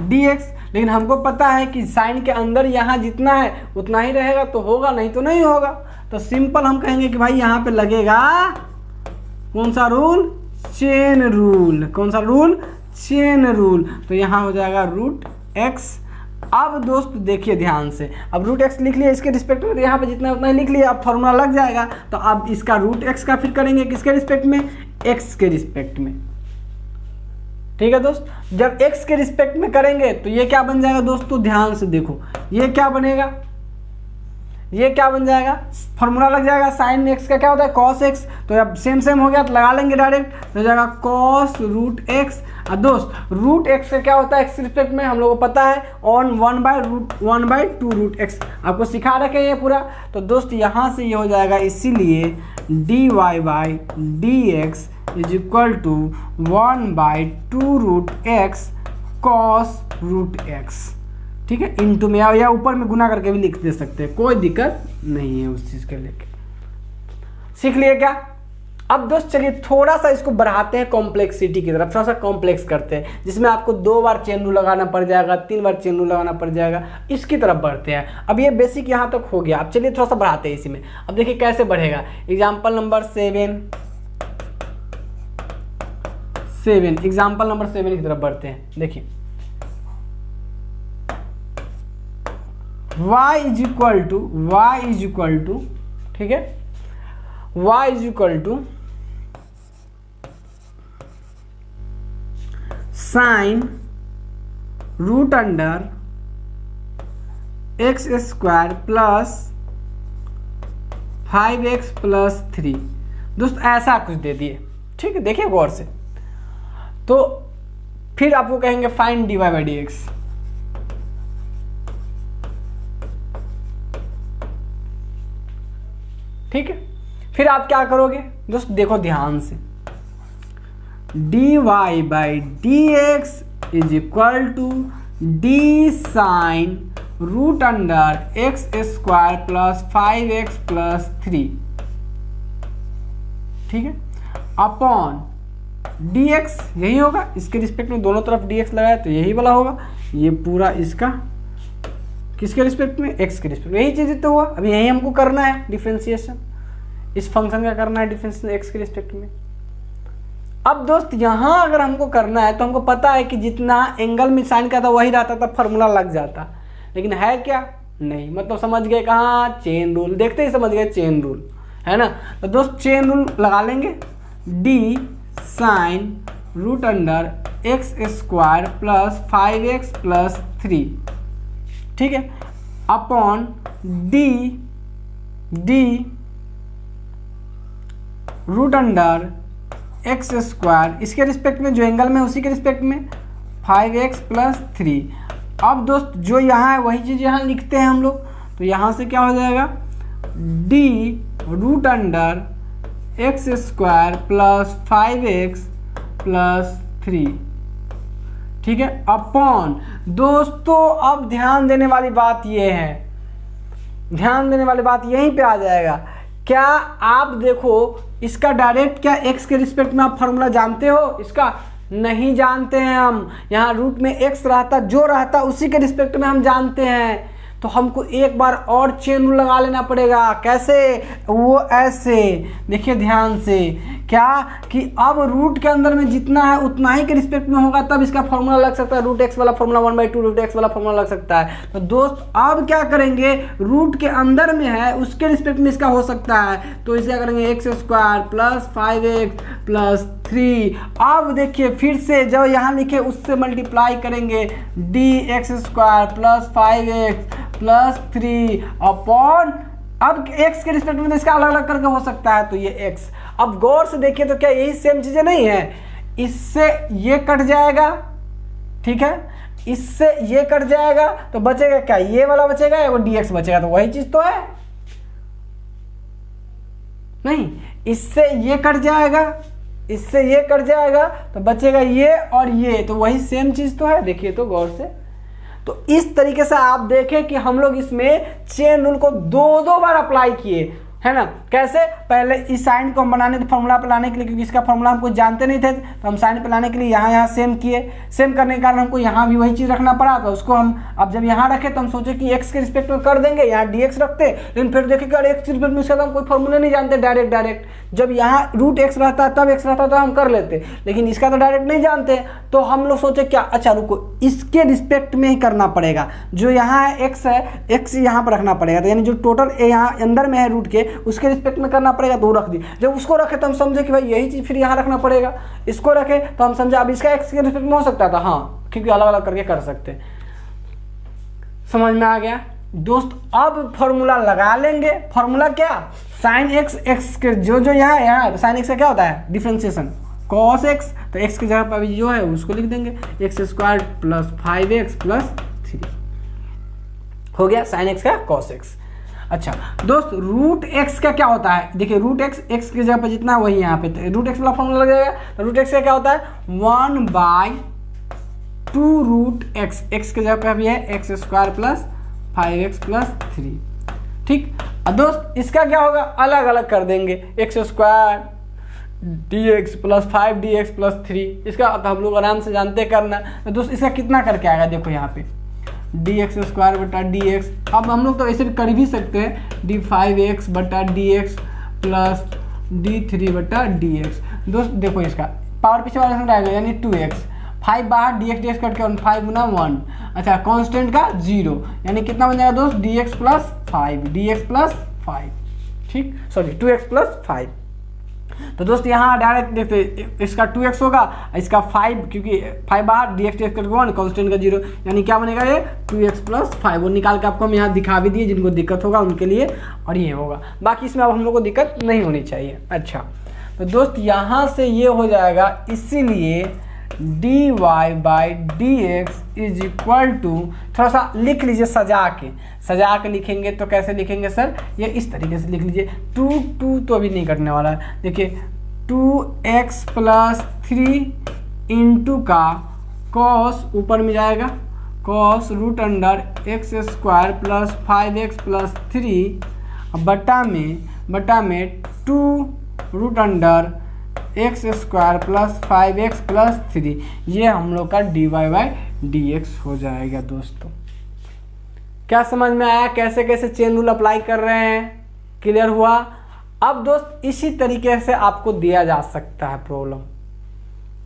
डी एक्स। लेकिन हमको पता है कि साइन के अंदर यहाँ जितना है उतना ही रहेगा, तो होगा, नहीं तो नहीं होगा। तो सिंपल हम कहेंगे कि भाई यहाँ पे लगेगा कौन सा रूल? Chain rule. कौन सा रूल? Chain rule. तो यहाँ हो जाएगा रूट एक्स। अब दोस्त देखिए ध्यान से, अब रूट एक्स लिख लिया इसके रिस्पेक्ट में, तो यहाँ पे जितना है उतना ही लिख लिया। अब फॉर्मूला लग जाएगा। तो अब इसका रूट एक्स का फिर करेंगे किसके रिस्पेक्ट में? एक्स के रिस्पेक्ट में। ठीक है दोस्त, जब x के रिस्पेक्ट में करेंगे तो ये क्या बन जाएगा दोस्तों? ध्यान से देखो, ये क्या बनेगा? ये क्या बन जाएगा? फॉर्मूला लग जाएगा। साइन एक्स का क्या होता है? Cos x. तो अब सेम हो गया, तो लगा लेंगे डायरेक्ट, तो हो जाएगा कॉस रूट एक्स। अब दोस्त रूट एक्स का क्या होता है एक्स रिस्पेक्ट में? हम लोगों को पता है, ऑन 1/2 रूट एक्स। आपको सिखा रखे ये पूरा। तो दोस्त यहाँ से ये हो जाएगा, इसीलिए d y by d x is equal to 1/2 root x cos root x. ठीक है, इनटू में या ऊपर में गुना करके भी लिख दे सकते हैं, कोई दिक्कत नहीं है उस चीज़ के लेके। सीख लिए क्या? अब दोस्त चलिए थोड़ा सा इसको बढ़ाते हैं कॉम्प्लेक्सिटी की तरफ, थोड़ा सा कॉम्प्लेक्स करते हैं, जिसमें आपको 2 बार चेन रूल लगाना पड़ जाएगा, 3 बार चेन रूल लगाना पड़ जाएगा। इसकी तरफ बढ़ते हैं। अब ये बेसिक यहाँ तक हो गया। अब चलिए थोड़ा सा बढ़ाते हैं इसी में। अब देखिए कैसे बढ़ेगा। एग्जाम्पल नंबर 7 एग्जाम्पल नंबर 7 की तरफ बढ़ते हैं। देखिए y इज इक्वल टू, ठीक है, y is equal to sine root under x square plus 5x plus 3। दोस्त ऐसा कुछ दे दिए, ठीक है, देखिए गौर से। तो फिर आपको कहेंगे find d y by d x. ठीक है, फिर आप क्या करोगे दोस्त? देखो ध्यान से, d y by d x is equal to d sine root under x square plus 5x plus 3। ठीक है, अपॉन dx, यही होगा इसके रिस्पेक्ट में, दोनों तरफ dx लगाया तो यही वाला होगा। ये पूरा इसका किसके रिस्पेक्ट में, एक्स के रिस्पेक्ट में। यही चीज़ तो हुआ, अभी यही हमको करना है डिफ्रेंशिएशन, इस फंक्शन का करना है डिफ्रेंशिएशन एक्स के रिस्पेक्ट में। अब दोस्त यहाँ अगर हमको करना है तो हमको पता है कि जितना एंगल में साइन का था वही रहता था, फार्मूला लग जाता, लेकिन है क्या, नहीं। मतलब समझ गए कहाँ, चेन रूल, देखते ही समझ गए चेन रूल, है ना। तो दोस्त चेन रूल लगा लेंगे, d sine root under x square plus 5x plus 3, ठीक है, upon d root under x square, इसके रिस्पेक्ट में जो एंगल में उसी के रिस्पेक्ट में 5x प्लस 3। अब दोस्त जो यहाँ है वही चीज़ यहाँ लिखते हैं हम लोग, तो यहाँ से क्या हो जाएगा, d root under x square plus 5x plus 3, ठीक है, अपॉन। दोस्तों अब ध्यान देने वाली बात ये है, ध्यान देने वाली बात यहीं पे आ जाएगा। क्या आप देखो इसका डायरेक्ट क्या एक्स के रिस्पेक्ट में आप फॉर्मूला जानते हो, इसका नहीं जानते हैं हम। यहाँ रूट में एक्स रहता, जो रहता उसी के रिस्पेक्ट में हम जानते हैं, तो हमको एक बार और चेन रूल लगा लेना पड़ेगा। कैसे, वो ऐसे, देखिए ध्यान से, क्या कि अब रूट के अंदर में जितना है उतना ही के रिस्पेक्ट में होगा, तब इसका फॉर्मूला लग सकता है, रूट एक्स वाला फॉर्मूला 1/2 रूट एक्स वाला फॉर्मूला लग सकता है। तो दोस्त अब क्या करेंगे, रूट के अंदर में है उसके रिस्पेक्ट में इसका हो सकता है, तो इसे करेंगे x square plus 5x plus 3। अब देखिए फिर से जब यहाँ लिखे उससे मल्टीप्लाई करेंगे, D x square plus 5x plus 3 upon, अब x के रिस्पेक्ट में तो इसका अलग अलग करके हो सकता है, तो ये x। अब गौर से देखिए तो क्या यही सेम चीजें नहीं है, इससे ये कट जाएगा, ठीक है, इससे ये कट जाएगा, तो बचेगा क्या, ये वाला बचेगा या वो dx बचेगा, तो वही चीज तो है, नहीं, इससे ये कट जाएगा, इससे ये कट जाएगा, तो बचेगा ये और ये, तो वही सेम चीज तो है। देखिए तो गौर से, तो इस तरीके से आप देखें कि हम लोग इसमें चेन रूल को दो बार अप्लाई किए, है ना। कैसे, पहले इस साइन को हम बनाने थे फॉर्मूला पे लाने के लिए, क्योंकि इसका फॉर्मूला हम कुछ जानते नहीं थे, तो हम साइन पे लाने के लिए यहाँ सेम किए, सेम करने के कारण हमको यहाँ भी वही चीज़ रखना पड़ा, तो उसको हम अब जब यहाँ रखे तो हम सोचे कि एक्स के रिस्पेक्ट में कर देंगे, यहाँ dx रखते, लेकिन फिर देखे कि एक्स के रिस्पेक्ट में इसका तो हम कोई फॉर्मूला नहीं जानते, डायरेक्ट जब यहाँ रूट एक्स रहता तब एक्स रहता तो हम कर लेते, लेकिन इसका तो डायरेक्ट नहीं जानते, तो हम लोग सोचे क्या, अच्छा रुको इसके रिस्पेक्ट में ही करना पड़ेगा, जो यहाँ है एक्स है, एक्स यहाँ पर रखना पड़ेगा, तो यानी जो टोटल यहाँ अंदर में है रूट के उसके रिस्पेक्ट में करना पड़ेगा, तो वो रख दिए। जब उसको रखे तो हम समझे कि भाई यही चीज़ फिर यहाँ रखना पड़ेगा, इसको रखे तो हम समझे अब इसका एक्स के रिस्पेक्ट में हो सकता था, हाँ, क्योंकि अलग अलग करके कर सकते। समझ में आ गया दोस्त। अब फॉर्मूला लगा लेंगे, फॉर्मूला क्या, साइन एक्स, एक्स के जो यहाँ है साइन एक्स का क्या होता है, डिफरेंशिएशन कॉस एक्स, तो एक्स की जगह पर अभी जो है उसको लिख देंगे x square plus 5x plus 3, हो गया साइन एक्स का कॉस एक्स। अच्छा दोस्त, रूट एक्स का क्या होता है, देखिए रूट एक्स, एक्स की जगह पर जितना वही यहाँ पे रूट एक्स वाला फॉर्मूला लग जाएगा, तो रूट एक्स का क्या होता है 1/2 रूट एक्स, एक्स की जगह पे अभी है x square plus 5x plus 3, ठीक। अब दोस्त इसका क्या होगा, अलग अलग कर देंगे, x square dx plus 5dx plus 3, इसका तो हम लोग आराम से जानते करना। तो दोस्त इसका कितना करके आएगा, देखो यहाँ पे dx स्क्वायर बटा dx, अब हम लोग तो ऐसे भी कर भी सकते हैं d5x बटा dx प्लस d3 बटा dx। दोस्त देखो इसका पावर पीछे वाले से आएगा, यानी 2x, 5 बाहर dx कट के 5 गुना 1, अच्छा कांस्टेंट का 0, यानी कितना बन जाएगा दोस्त dx प्लस 5, ठीक, सॉरी 2x प्लस 5। तो दोस्त यहाँ डायरेक्ट देखते इसका 2x होगा, इसका 5, क्योंकि 5 बाहर dx कट के 1 कांस्टेंट का 0, यानी क्या बनेगा ये 2x प्लस 5। वो निकाल के आपको हम यहाँ दिखा भी दिए, जिनको दिक्कत होगा उनके लिए, और ये होगा, बाकी इसमें अब हम लोग को दिक्कत नहीं होनी चाहिए। अच्छा तो दोस्त यहाँ से ये हो जाएगा, इसीलिए dy by dx is equal to, थोड़ा सा लिख लीजिए सजा के लिखेंगे तो कैसे लिखेंगे सर, ये इस तरीके से लिख लीजिए, 2 तो अभी नहीं कटने वाला है, देखिए 2x प्लस 3 इंटू का कॉस ऊपर में जाएगा cos root under x square plus 5x plus 3 बटा में 2 root under x square plus 5x plus 3, ये हम लोग का dy बाई dx हो जाएगा दोस्तों। क्या समझ में आया कैसे कैसे चेन रूल अप्लाई कर रहे हैं? क्लियर हुआ? अब दोस्त इसी तरीके से आपको दिया जा सकता है प्रॉब्लम।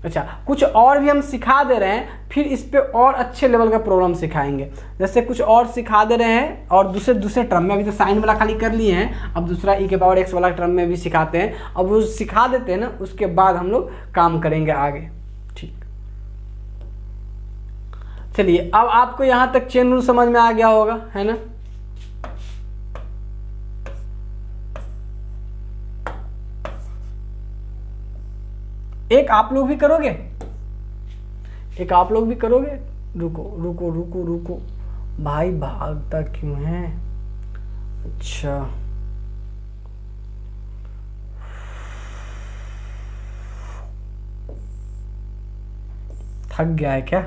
अच्छा, कुछ और भी हम सिखा दे रहे हैं, फिर इस पे और अच्छे लेवल का प्रॉब्लम सिखाएंगे। जैसे कुछ और सिखा दे रहे हैं और दूसरे टर्म में, अभी तो साइन वाला खाली कर लिए हैं, अब दूसरा ई के पावर एक्स वाला टर्म में भी सिखाते हैं। अब वो सिखा देते हैं ना, उसके बाद हम लोग काम करेंगे आगे। ठीक, चलिए अब आपको यहाँ तक चेन रूल समझ में आ गया होगा, है ना? एक आप लोग भी करोगे, एक आप लोग भी करोगे? रुको रुको रुको रुको भाई, भागता क्यों है? अच्छा, थक गया है क्या?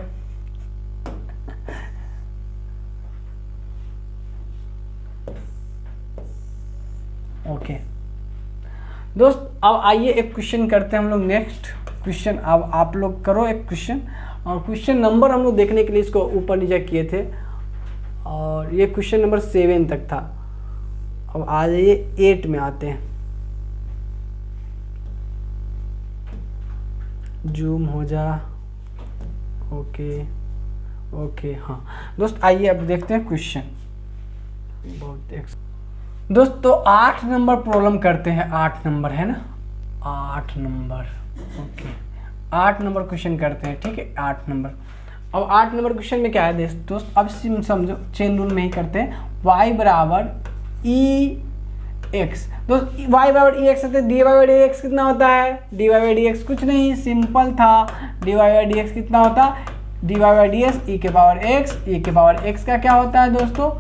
ओके दोस्त, अब आइए एक क्वेश्चन करते हैं हम लोग। नेक्स्ट क्वेश्चन अब आप लोग करो एक क्वेश्चन, और क्वेश्चन नंबर हम लोग देखने के लिए इसको ऊपर नीचे किए थे, और ये क्वेश्चन नंबर 7 तक था। अब आ जाइए 8 में आते हैं। जूम हो जा। ओके ओके, हाँ दोस्त आइए अब देखते हैं क्वेश्चन। बहुत दोस्त तो 8 नंबर प्रॉब्लम करते हैं। 8 नंबर है ना, 8 नंबर। ओके, 8 नंबर क्वेश्चन करते हैं। ठीक है, 8 नंबर। अब 8 नंबर क्वेश्चन में क्या है दोस्त, अब समझो चेन रूल में ही करते हैं। y बराबर ई एक्स। दोस्त y बराबर ई एक्स है, d y by d x कितना होता है? D y by d x कुछ नहीं, सिंपल था। D y by d x कितना होता? D y by d x e के पावर एक्स। ई के पावर एक्स का क्या होता है दोस्तों?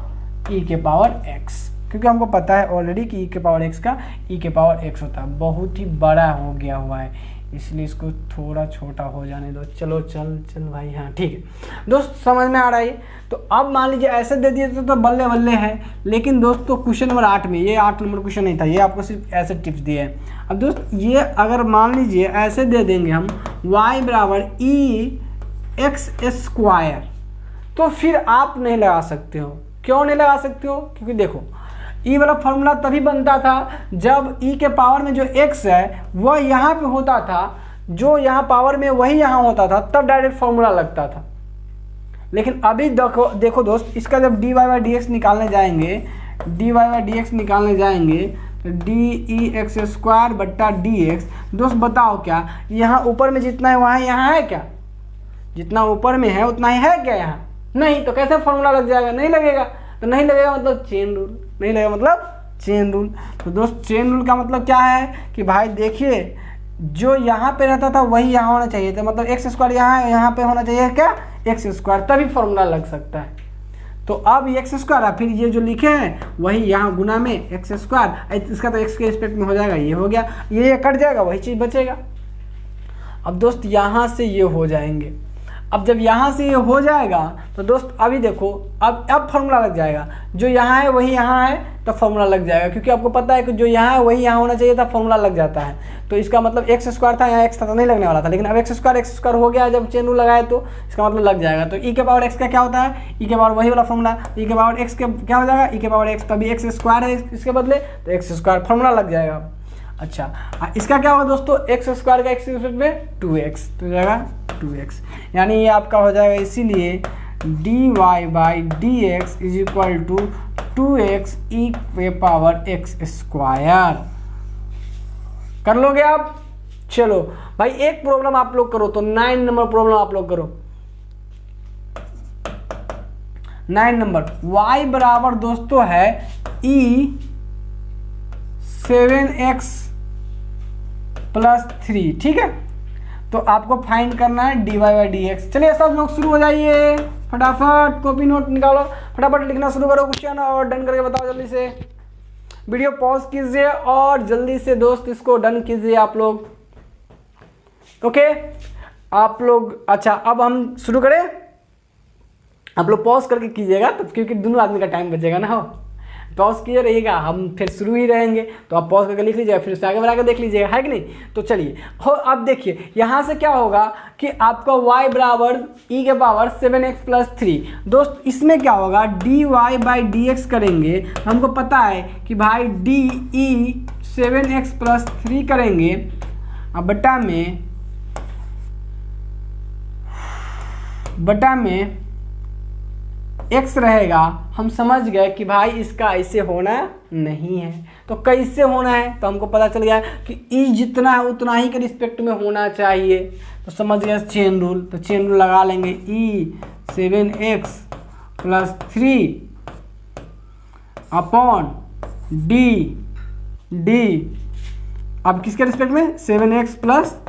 ई के पावर एक्स, क्योंकि हमको पता है ऑलरेडी कि ई के पावर एक्स का ई के पावर एक्स होता है। बहुत ही बड़ा हो गया हुआ है, इसलिए इसको थोड़ा छोटा हो जाने दो। चलो चल चल भाई, हाँ ठीक है दोस्त, समझ में आ रहा है। तो अब मान लीजिए ऐसे दे दिए तो बल्ले बल्ले है, लेकिन दोस्तों क्वेश्चन नंबर 8 में, ये 8 नंबर क्वेश्चन नहीं था, ये आपको सिर्फ ऐसे टिप्स दिए हैं। अब दोस्त ये अगर मान लीजिए ऐसे दे देंगे हम y बराबर ई एक्स स्क्वायर, तो फिर आप नहीं लगा सकते हो। क्यों नहीं लगा सकते हो? क्योंकि देखो ई वाला फॉर्मूला तभी बनता था जब ई के पावर में जो x है वह यहाँ पे होता था, जो यहाँ पावर में वही यहाँ होता था, तब डायरेक्ट फॉर्मूला लगता था। लेकिन अभी देखो दोस्त, इसका जब d y by d x निकालने जाएंगे, d y by d x निकालने जाएंगे तो डी ई एक्स स्क्वायर बट्टा डी एक्स। दोस्त बताओ क्या यहाँ ऊपर में जितना है वहाँ यहाँ है क्या? जितना ऊपर में है उतना ही है क्या यहाँ? नहीं, तो कैसे फॉर्मूला लग जाएगा? नहीं लगेगा। तो नहीं लगेगा मतलब चेन रूल, नहीं लगेगा मतलब चेन रूल। तो दोस्त चेन रूल का मतलब क्या है कि भाई देखिए, जो यहाँ पे रहता था वही यहाँ होना चाहिए था, मतलब एक्स स्क्वायर यहाँ पे होना चाहिए क्या? एक्स स्क्वायर, तभी फॉर्मूला लग सकता है। तो अब एक्स स्क्वायर है, फिर ये जो लिखे हैं वही यहाँ गुना में एक्स स्क्वायर, इसका तो एक्स के रिस्पेक्ट में हो जाएगा, ये हो गया, ये कट जाएगा, वही चीज़ बचेगा। अब दोस्त यहाँ से ये हो जाएंगे। अब जब यहाँ से ये हो जाएगा तो दोस्त अभी देखो, अब फॉर्मूला लग जाएगा। जो यहाँ है वही यहाँ है तो फॉर्मूला लग जाएगा, क्योंकि आपको पता है कि जो यहाँ है वही यहाँ होना चाहिए था, फॉर्मूला लग जाता है। तो इसका मतलब एक्स स्क्वायर था, यहाँ एक्स था तो नहीं लगने वाला था, लेकिन अब एक्स स्क्वायर हो गया जब चेन रूल लगाए, तो इसका मतलब लग जाएगा। तो ई के पावर एक्स का क्या होता है? ई के पावर वही वाला फॉर्मूला, ई के पावर एक्स के क्या हो जाएगा? ई के पावर एक्स, तभी एक्स स्क्वायर है इसके बदले, तो एक्स स्क्वायर फॉर्मूला लग जाएगा। अच्छा, इसका क्या होगा दोस्तों? एक्स स्क्वायर का एक्स के रिस्पेक्ट में 2x, तो जाएगा 2x, यानी ये आपका हो जाएगा, इसीलिए d y by d x is equal to 2x e के पावर एक्स स्क्वायर। कर लोगे आप? चलो भाई एक प्रॉब्लम आप लोग करो, तो 9 नंबर प्रॉब्लम आप लोग करो। 9 नंबर y बराबर दोस्तों है e 7x प्लस 3, ठीक है। तो आपको फाइंड करना है d y by d x. चलिए सब लोग शुरू हो जाइए, फटाफट कॉपी नोट निकालो, फटाफट लिखना शुरू करो क्वेश्चन, और डन करके बताओ जल्दी से। वीडियो पॉज कीजिए और जल्दी से दोस्त इसको डन कीजिए आप लोग। ओके आप लोग, अच्छा अब हम शुरू करें। आप लोग पॉज करके कीजिएगा, तो क्योंकि दोनों आदमी का टाइम बचेगा ना। हो पॉज किए रहिएगा, हम फिर शुरू ही रहेंगे, तो आप पॉज करके लिख लीजिएगा, फिर उससे आगे बढ़ा कर देख लीजिएगा, है कि नहीं। तो चलिए हो, अब देखिए यहाँ से क्या होगा कि आपका y बराबर e के पावर 7x प्लस 3। दोस्त इसमें क्या होगा, dy बाई dx करेंगे, हमको पता है कि भाई de 7x प्लस 3 करेंगे, अब बटा में x रहेगा। हम समझ गए कि भाई इसका ऐसे होना नहीं है, तो कैसे होना है, तो हमको पता चल गया कि e जितना है उतना ही के रिस्पेक्ट में होना चाहिए। तो समझ गए चेन रूल, तो चेन रूल लगा लेंगे, e 7x plus 3 upon D अब किसके रिस्पेक्ट में, 7x प्लस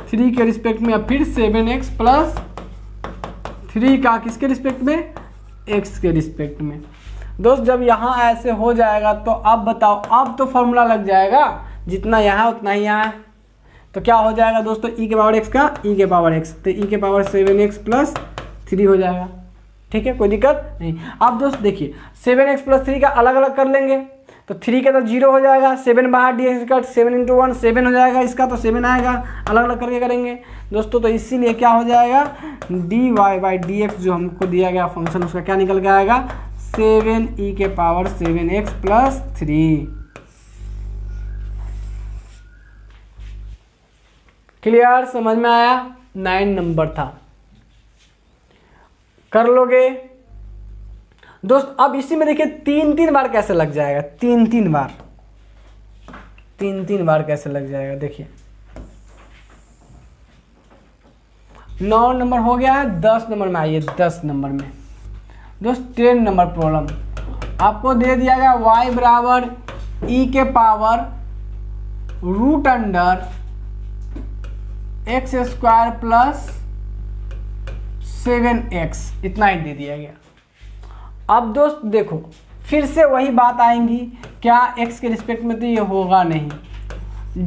3 के रिस्पेक्ट में, अब फिर 7x प्लस 3 का किसके रिस्पेक्ट में, x के रिस्पेक्ट में। दोस्त जब यहाँ ऐसे हो जाएगा तो अब बताओ, अब तो फॉर्मूला लग जाएगा, जितना यहाँ उतना ही यहाँ है, तो क्या हो जाएगा दोस्तों, e के पावर x का e के पावर x, तो e के पावर 7x प्लस 3 हो जाएगा। ठीक है, कोई दिक्कत नहीं। अब दोस्त देखिए 7x प्लस 3 का अलग अलग कर लेंगे, तो 3 का तो 0 हो जाएगा, 7 बाहर dx का 7 इंटू 1 7 हो जाएगा, इसका तो 7 आएगा, अलग अलग करके करेंगे दोस्तों। तो इसीलिए क्या हो जाएगा, dy बाई dx जो हमको दिया गया फंक्शन, उसका क्या निकल के आएगा, 7e के पावर 7x प्लस 3। क्लियर, समझ में आया। 9 नंबर था, कर लोगे दोस्त। अब इसी में देखिए 3 बार कैसे लग जाएगा, 3 बार कैसे लग जाएगा, देखिए 9 नंबर हो गया है। 10 नंबर में आइए, 10 नंबर में दोस्त 10 नंबर प्रॉब्लम आपको दे दिया गया, y बराबर e के power root under x square plus 7x, इतना ही दे दिया गया। अब दोस्त देखो फिर से वही बात आएंगी, क्या x के रिस्पेक्ट में, तो ये होगा नहीं,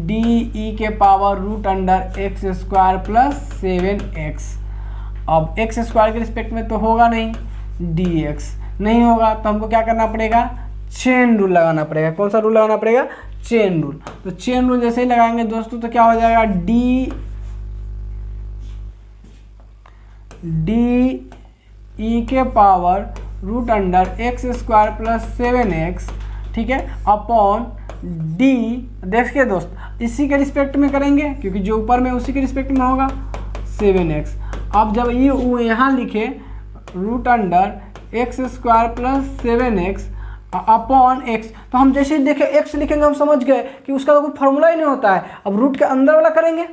डी के power root under x square plus 7x। अब x स्क्वायर के रिस्पेक्ट में तो होगा नहीं, dx नहीं होगा, तो हमको क्या करना पड़ेगा, चेन रूल लगाना पड़ेगा। कौन सा रूल लगाना पड़ेगा, चेन रूल। तो चेन रूल जैसे ही लगाएंगे दोस्तों, तो क्या हो जाएगा, डी ई के power root under x square plus 7x, ठीक है, अपॉन डी, देखिए दोस्त इसी के रिस्पेक्ट में करेंगे क्योंकि जो ऊपर में उसी के रिस्पेक्ट में होगा 7x। अब जब ये यहाँ लिखे root under x square plus 7x upon x, तो हम जैसे ही देखे x लिखेंगे हम समझ गए कि उसका तो कोई फॉर्मूला ही नहीं होता है। अब रूट के अंदर वाला करेंगे,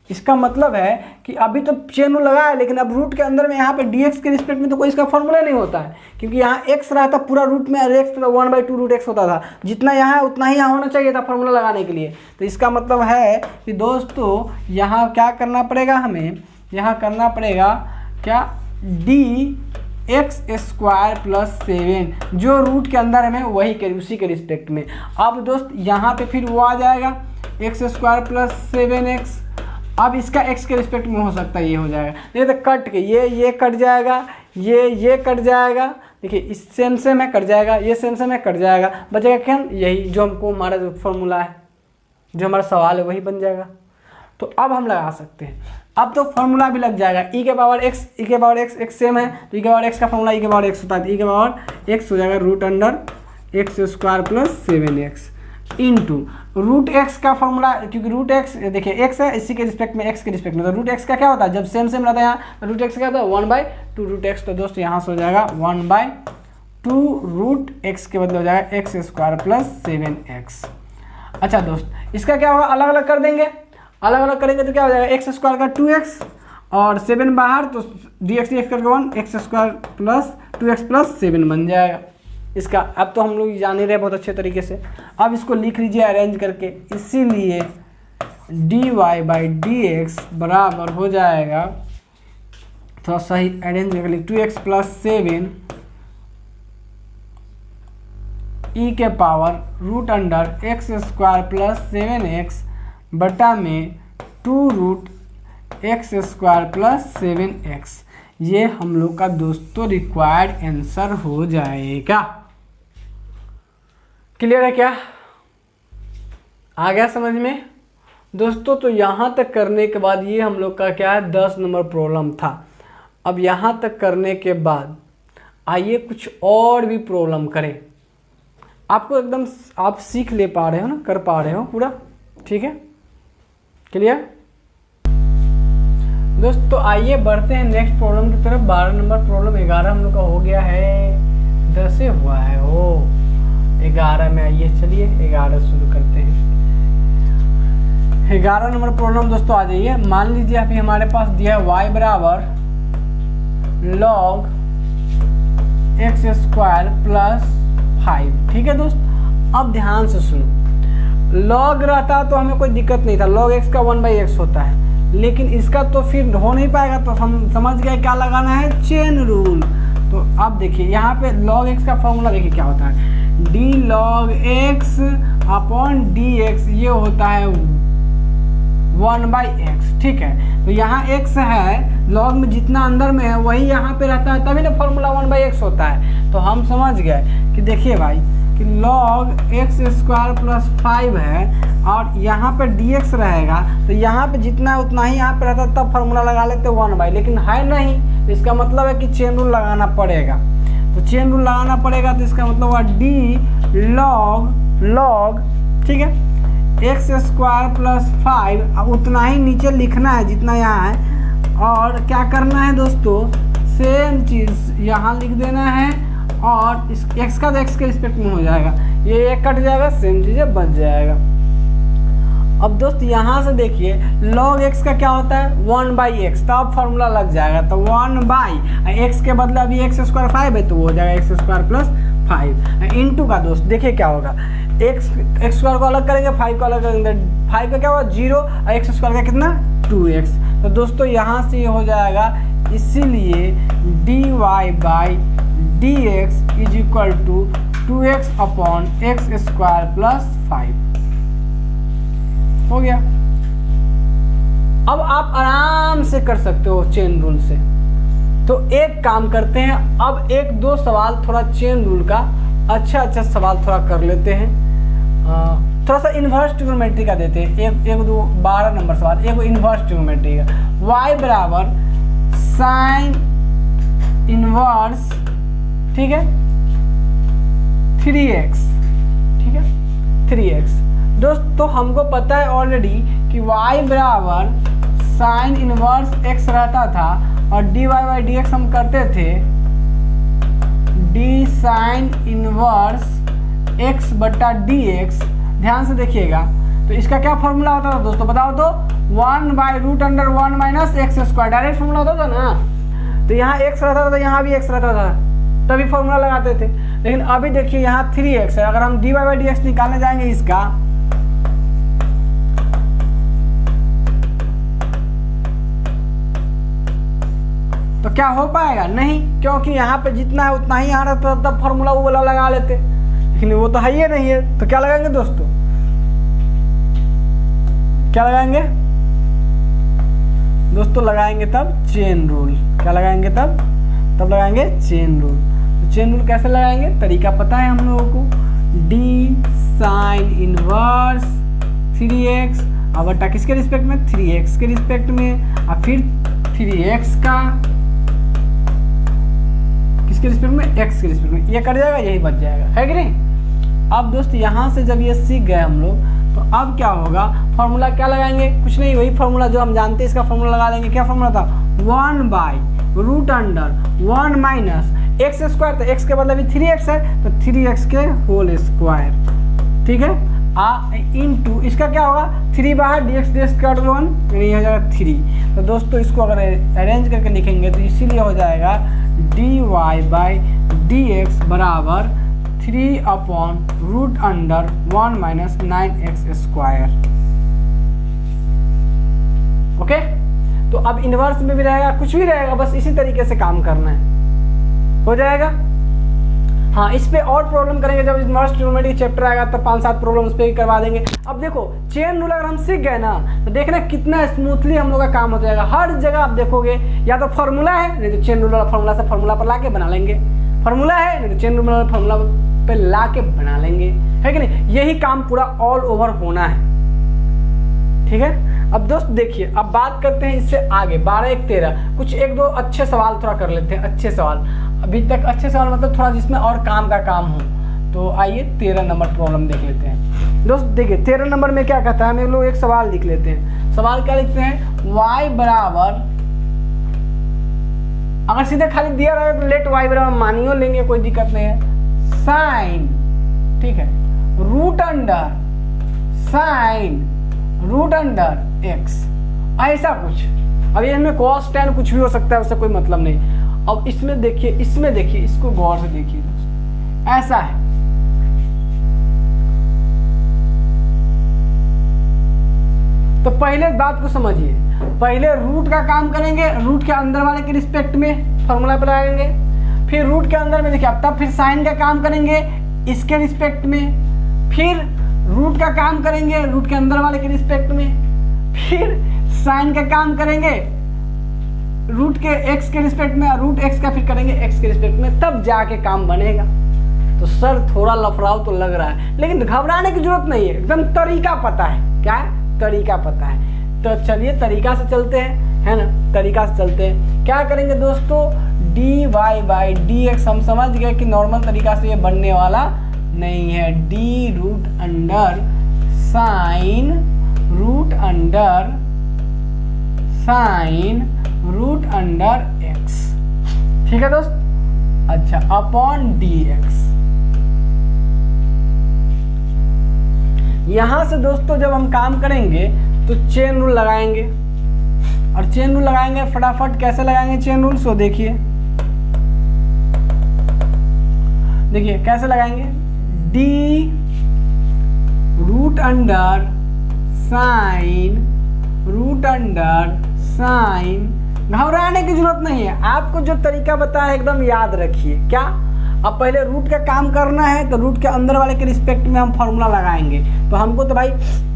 इसका मतलब है कि अभी तो चेन रूल लगा है, लेकिन अब रूट के अंदर में यहाँ पे dx के रिस्पेक्ट में तो कोई इसका फॉर्मूला नहीं होता है, क्योंकि यहाँ x रहता पूरा रूट में, x तो 1/2 रूट x होता था, जितना यहाँ है उतना ही यहाँ होना चाहिए था फॉर्मूला लगाने के लिए। तो इसका मतलब है कि दोस्तों यहाँ क्या करना पड़ेगा, हमें यहाँ करना पड़ेगा क्या, dx स्क्वायर प्लस 7 जो रूट के अंदर है वही के उसी के रिस्पेक्ट में। अब दोस्त यहाँ पे फिर वो आ जाएगा एक्स स्क्वायर प्लस 7x। अब इसका x के रिस्पेक्ट में हो सकता है ये हो जाएगा, ये तो कट के ये कट जाएगा, ये कट जाएगा, देखिए इस सेम से में कट जाएगा, ये सेम से में कट जाएगा, बचेगा क्या, यही जो हमको हमारा जो फॉर्मूला है, जो हमारा सवाल है वही बन जाएगा। तो अब हम लगा सकते हैं, अब तो फॉर्मूला भी लग जाएगा, e के पावर x सेम है, तो e के पावर x का फॉर्मूला e के पावर x होता है, e के पावर x हो जाएगा root under x square plus 7x into root x का फॉर्मूला, क्योंकि रूट एक्स देखिए एक्स है, इसी के रिस्पेक्ट में एक्स के रिस्पेक्ट में, तो रूट एक्स का क्या होता है, जब सेम रहता है यहाँ, रूट एक्स क्या होता है 1/2 रूट एक्स। तो दोस्तों यहाँ से हो जाएगा 1/2 रूट एक्स के बदले हो जाएगा एक्स स्क्वायर प्लस 7x। अच्छा दोस्त इसका क्या होगा, अलग अलग कर देंगे, अलग अलग करेंगे तो क्या हो जाएगा, एक्स स्क्वायर का 2x और 7 बाहर, तो dx करके 1 x square plus 2x plus 7 बन जाएगा इसका। अब तो हम लोग जान ही रहे बहुत अच्छे तरीके से। अब इसको लिख लीजिए अरेंज करके, इसीलिए dy बाई dx बराबर हो जाएगा, थोड़ा सही अरेंज करके लिख, 2x प्लस 7 e के power root under x square plus 7x बटा में 2 root x square plus 7x। ये हम लोग का दोस्तों रिक्वायर्ड आंसर हो जाएगा। क्लियर है क्या? आ गया समझ में दोस्तों? तो यहाँ तक करने के बाद ये हम लोग का क्या है 10 नंबर प्रॉब्लम था। अब यहाँ तक करने के बाद आइए कुछ और भी प्रॉब्लम करें। आपको एकदम आप सीख ले पा रहे हो ना, कर पा रहे हो पूरा, ठीक है? क्लियर दोस्त? तो आइए बढ़ते हैं नेक्स्ट प्रॉब्लम की तरफ। 12 नंबर प्रॉब्लम 11 हम लोग का हो गया है, 10 से हुआ है, ओ 11 में आइए, चलिए 11 शुरू करते हैं। 11 नंबर प्रॉब्लम दोस्तों आ जाइए। मान लीजिए अभी हमारे पास दिया है y बराबर log x स्क्वायर प्लस 5, ठीक है दोस्त? अब ध्यान से सुनो, log रहता तो हमें कोई दिक्कत नहीं था, log x का 1/x होता है, लेकिन इसका तो फिर हो नहीं पाएगा, तो हम समझ गए क्या लगाना है, चेन रूल। तो अब देखिए यहाँ पे log x का फॉर्मूला देखिए क्या होता है, d log x upon dx, ये होता है 1/x, ठीक है? तो यहाँ x है, log में जितना अंदर में है वही यहाँ पे रहता है, तभी ना फॉर्मूला 1/x होता है। तो हम समझ गए कि देखिए भाई कि log x स्क्वायर प्लस 5 है और यहाँ पे dx रहेगा, तो यहाँ पे जितना है उतना ही यहाँ पे रहता, तब फॉर्मूला लगा लेते 1/, लेकिन है नहीं, इसका मतलब है कि चेन रूल लगाना पड़ेगा। तो चेन रूल लगाना पड़ेगा, तो इसका मतलब हुआ d log, ठीक है, एक्स स्क्वायर प्लस 5, उतना ही नीचे लिखना है जितना यहाँ है, और क्या करना है दोस्तों, सेम चीज़ यहाँ लिख देना है, और इस x का तो x के रिस्पेक्ट में हो जाएगा, ये एक कट जाएगा, सेम चीज़ें बच जाएगा। अब दोस्त यहाँ से देखिए log x का क्या होता है 1/x, तब फॉर्मूला लग जाएगा, तो 1/x के बदले अभी x स्क्वायर 5 है, तो वो हो जाएगा x स्क्वायर प्लस 5 इंटू का दोस्त देखिए क्या होगा, x स्क्वायर को अलग करेंगे, 5 को अलग करेंगे, 5 का क्या होगा 0 और x स्क्वायर का कितना 2x। तो दोस्तों यहाँ से ये हो जाएगा, इसीलिए dy/dx is equal to 2x upon x square plus 5 हो गया। अब आप आराम से कर सकते हो चेन रूल से। तो एक काम करते हैं, अब एक दो सवाल थोड़ा चेन रूल का अच्छा सवाल थोड़ा कर लेते हैं, थोड़ा सा इन्वर्स ट्रिग्नोमेट्री का देते हैं। एक 12 नंबर सवाल, एक इन्वर्स ट्रिग्नोमेट्री का, y बराबर साइन इन्वर्स, ठीक है, 3x, ठीक है 3x। दोस्त तो हमको पता है ऑलरेडी कि y बराबर साइन इन्वर्स x रहता था, और dy/dx हम करते थे d साइन इन्वर्स x/dx। ध्यान से देखिएगा, तो इसका क्या फॉर्मूला होता था दोस्तों, बताओ तो, 1/√1 - x स्क्वायर, डायरेक्ट फॉर्मूला होता था ना। तो यहाँ x रहता था, तो यहाँ भी x रहता था, तभी फॉर्मूला लगाते थे। लेकिन अभी देखिए यहाँ 3x है, अगर हम dy/dx निकालने जाएंगे इसका, तो क्या हो पाएगा, नहीं, क्योंकि यहाँ पे जितना है उतना ही यहाँ रहता, तब फॉर्मूला वो वाला लगा लेते, लेकिन वो तो है ही नहीं है। तो क्या लगाएंगे दोस्तों, क्या लगाएंगे दोस्तों, लगाएंगे तब चेन रूल। क्या लगाएंगे तब लगाएंगे चेन रूल। तो चेन रूल कैसे लगाएंगे, तरीका पता है हम लोगों को, d साइन इनवर्स 3x और बटा किसके रिस्पेक्ट में, 3x के रिस्पेक्ट में, और फिर 3x का किसके रिस्पेक्ट में, x के रिस्पेक्ट में, ये कट जाएगा, यही बच जाएगा, है कि नहीं। अब दोस्त यहाँ से जब ये सीख गए हम लोग, तो अब क्या होगा, फॉर्मूला क्या लगाएंगे, कुछ नहीं, वही फॉर्मूला जो हम जानते हैं, इसका फॉर्मूला लगा देंगे। क्या फॉर्मूला था, 1/√x स्क्वायर, तो x के बदले भी 3x है, तो 3x के होल स्क्वायर, ठीक है, इंटू इसका क्या होगा, 3/dx का 1, ये हो जाएगा 3। तो दोस्तों इसको अगर अरेंज करके लिखेंगे तो इसीलिए हो जाएगा dy/dx बराबर 3/√1 - 9x स्क्वायर। ओके, तो अब इनवर्स में भी रहेगा, कुछ भी रहेगा, बस इसी तरीके से काम करना है, हो जाएगा। हाँ, इस पे और प्रॉब्लम करेंगे जब इनवर्स ट्रिग्नोमेट्री चैप्टर आएगा, तो 5-7 प्रॉब्लम उस पर भी करवा देंगे। अब देखो चेन रूल अगर हम सीख गए ना, तो देखना कितना स्मूथली हम लोग का काम हो जाएगा। हर जगह आप देखोगे या तो फॉर्मूला है, नहीं तो चेन रूल वाला फॉर्मूला से फॉर्मूला पर लाके बना लेंगे, फॉर्मूला है नहीं तो चेन रूल वाला फॉर्मूला पे ला के बना लेंगे, है कि नहीं। यही काम पूरा ऑल ओवर होना है, ठीक है। अब दोस्त देखिए, अब बात करते हैं इससे आगे 12 1 13 कुछ 1 2 अच्छे सवाल थोड़ा कर लेते हैं। अच्छे सवाल अभी तक, अच्छे सवाल मतलब थोड़ा जिसमें और काम का काम हो। तो आइए 13 नंबर प्रॉब्लम देख लेते हैं। दोस्त देखिए 13 नंबर में क्या कहता है, हम लोग एक सवाल लिख लेते हैं। सवाल क्या लिखते हैं, y बराबर, अगर सीधे खाली दिया रहे तो लेट y बराबर मानियो लेंगे, कोई दिक्कत नहीं है, साइन, ठीक है, root under sign root under x, ऐसा कुछ। अब इसमें cos tan कुछ भी हो सकता है, उससे कोई मतलब नहीं। अब इसमें देखिए, इसको गौर से देखिए दोस्त, ऐसा है। तो पहले बात को समझिए, पहले रूट का काम करेंगे, रूट के अंदर वाले के रिस्पेक्ट में फॉर्मूला पर लगाएंगे, फिर रूट के अंदर में देखिए, अब तब फिर साइन का काम करेंगे इसके रिस्पेक्ट में, फिर रूट का काम करेंगे रूट के अंदर वाले के रिस्पेक्ट में, फिर साइन का काम करेंगे रूट के एक्स के रिस्पेक्ट में, रूट एक्स का फिर करेंगे एक्स के रिस्पेक्ट में, तब जाके काम बनेगा। तो सर थोड़ा लफड़ाव तो लग रहा है, लेकिन घबराने की जरूरत नहीं है, एकदम तरीका पता है। क्या है? तरीका पता है। तो चलिए तरीका से चलते हैं, है ना, तरीका से चलते हैं। क्या करेंगे दोस्तों, dy बाई डी एक्स, हम समझ गए कि नॉर्मल तरीका से ये बनने वाला नहीं है। D root under sign root under x, ठीक है दोस्त। अच्छा, अपॉन डी एक्स। यहां से दोस्तों जब हम काम करेंगे तो चेन रूल लगाएंगे, और चेन रूल लगाएंगे फटाफट। कैसे लगाएंगे चेन रूल, सो देखिए कैसे लगाएंगे, डी रूट अंडर साइन, घबराने की जरूरत नहीं है, आपको जो तरीका बताया एकदम याद रखिए। क्या, अब पहले रूट का काम करना है तो रूट के अंदर वाले के रिस्पेक्ट में हम फॉर्मूला लगाएंगे। तो हमको तो भाई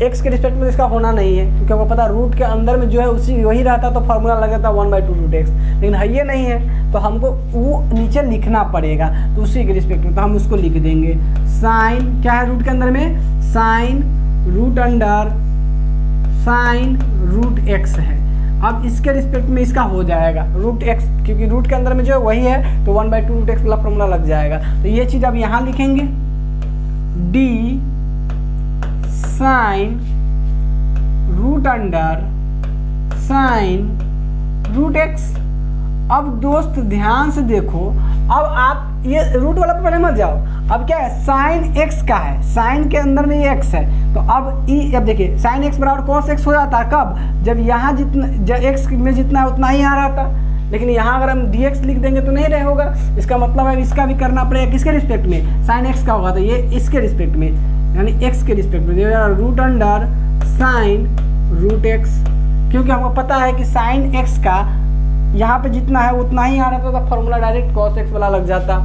एक्स के रिस्पेक्ट में इसका होना नहीं है, क्योंकि आपको पता रूट के अंदर में जो है उसी वही रहता तो फॉर्मूला लग जाता 1/2 रूट एक्स, लेकिन है ये नहीं है, तो हमको वो नीचे लिखना पड़ेगा, तो उसी के रिस्पेक्ट में तो हम उसको लिख देंगे। साइन क्या है रूट के अंदर में, sine root under sign root x है। अब इसके रिस्पेक्ट में इसका हो जाएगा रूट एक्स, क्योंकि रूट के अंदर में जो है वही है, तो 1/2 रूट एक्स वाला फॉर्मूला लग जाएगा। तो ये चीज अब यहाँ लिखेंगे, d sine root under sign root x. अब दोस्त ध्यान से देखो, अब आप ये रूट वाला पे पहले मत जाओ। अब क्या है, साइन एक्स का है, साइन के अंदर में ये एक्स है, तो अब देखिए साइन एक्स बराबर कॉस एक्स हो जाता है कब, जब यहाँ जितना एक्स में जितना है उतना ही आ रहा था, लेकिन यहाँ अगर हम डी एक्स लिख देंगे तो नहीं रहेगा। इसका मतलब है इसका भी करना पड़ेगा, किसके रिस्पेक्ट में, साइन एक्स का होगा तो ये इसके रिस्पेक्ट में, यानी एक्स के रिस्पेक्ट में root under sign root x, क्योंकि हमको पता है कि साइन एक्स का यहाँ पे जितना है उतना ही आ रहा था, तो फॉर्मूला डायरेक्ट कॉस एक्स वाला लग जाता।